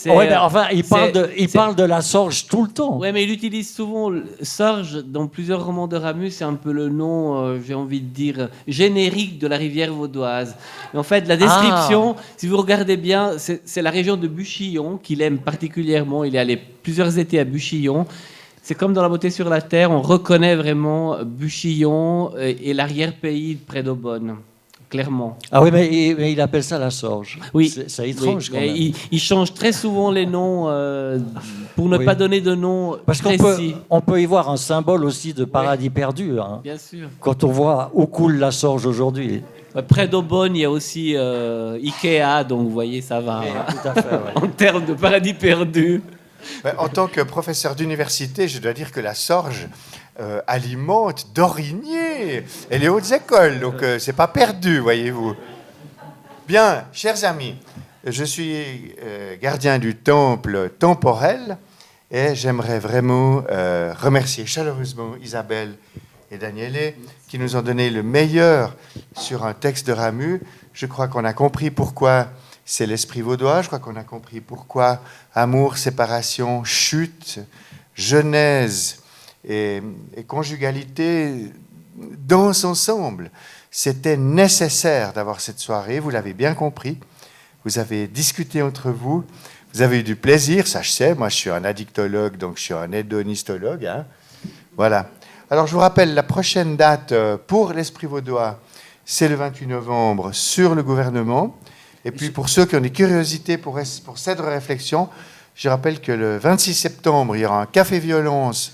Ouais, mais enfin, il parle de la Sorge tout le temps. Oui, mais il utilise souvent Sorge dans plusieurs romans de Ramu. C'est un peu le nom, j'ai envie de dire, générique de la rivière vaudoise. Et en fait, la description, si vous regardez bien, c'est la région de Buchillon qu'il aime particulièrement. Il est allé plusieurs étés à Buchillon. C'est comme dans La beauté sur la terre, on reconnaît vraiment Buchillon et l'arrière-pays près d'Aubonne. Clairement. Ah oui, mais il appelle ça la Sorge. Oui. C'est étrange quand même. Il change très souvent les noms pour ne pas donner de nom précis. Parce qu'on peut y voir un symbole aussi de paradis perdu. Hein, bien sûr. Quand on voit où coule la Sorge aujourd'hui. Près d'Aubonne, il y a aussi Ikea, donc vous voyez, ça va. Oui, tout à fait, ouais. En termes de paradis perdu. En tant que professeur d'université, je dois dire que la Sorge alimente d'Origné et les hautes écoles, donc c'est pas perdu, voyez-vous. Bien, chers amis, je suis gardien du temple temporel et j'aimerais vraiment remercier chaleureusement Isabelle et Daniele qui nous ont donné le meilleur sur un texte de Ramu. Je crois qu'on a compris pourquoi c'est l'esprit vaudois, je crois qu'on a compris pourquoi amour, séparation, chute, genèse et conjugalité dansent ensemble. C'était nécessaire d'avoir cette soirée, vous l'avez bien compris. Vous avez discuté entre vous, vous avez eu du plaisir, ça je sais, moi je suis un addictologue, donc je suis un hédonistologue. Hein. Voilà. Alors je vous rappelle, la prochaine date pour l'Esprit vaudois, c'est le 28 novembre sur le gouvernement. Et puis pour ceux qui ont des curiosités pour cette réflexion, je rappelle que le 26 septembre, il y aura un café violence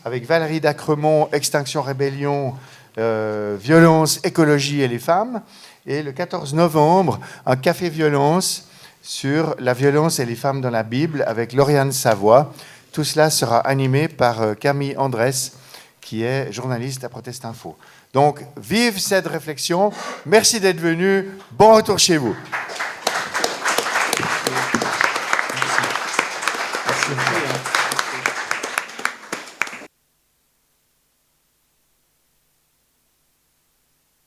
avec Valérie Dacremont, Extinction Rébellion, Violence, Écologie et les femmes. Et le 14 novembre, un café violence sur la violence et les femmes dans la Bible avec Lauriane Savoie. Tout cela sera animé par Camille Andrès, qui est journaliste à Protest Info. Donc, vive cette réflexion. Merci d'être venu. Bon retour chez vous.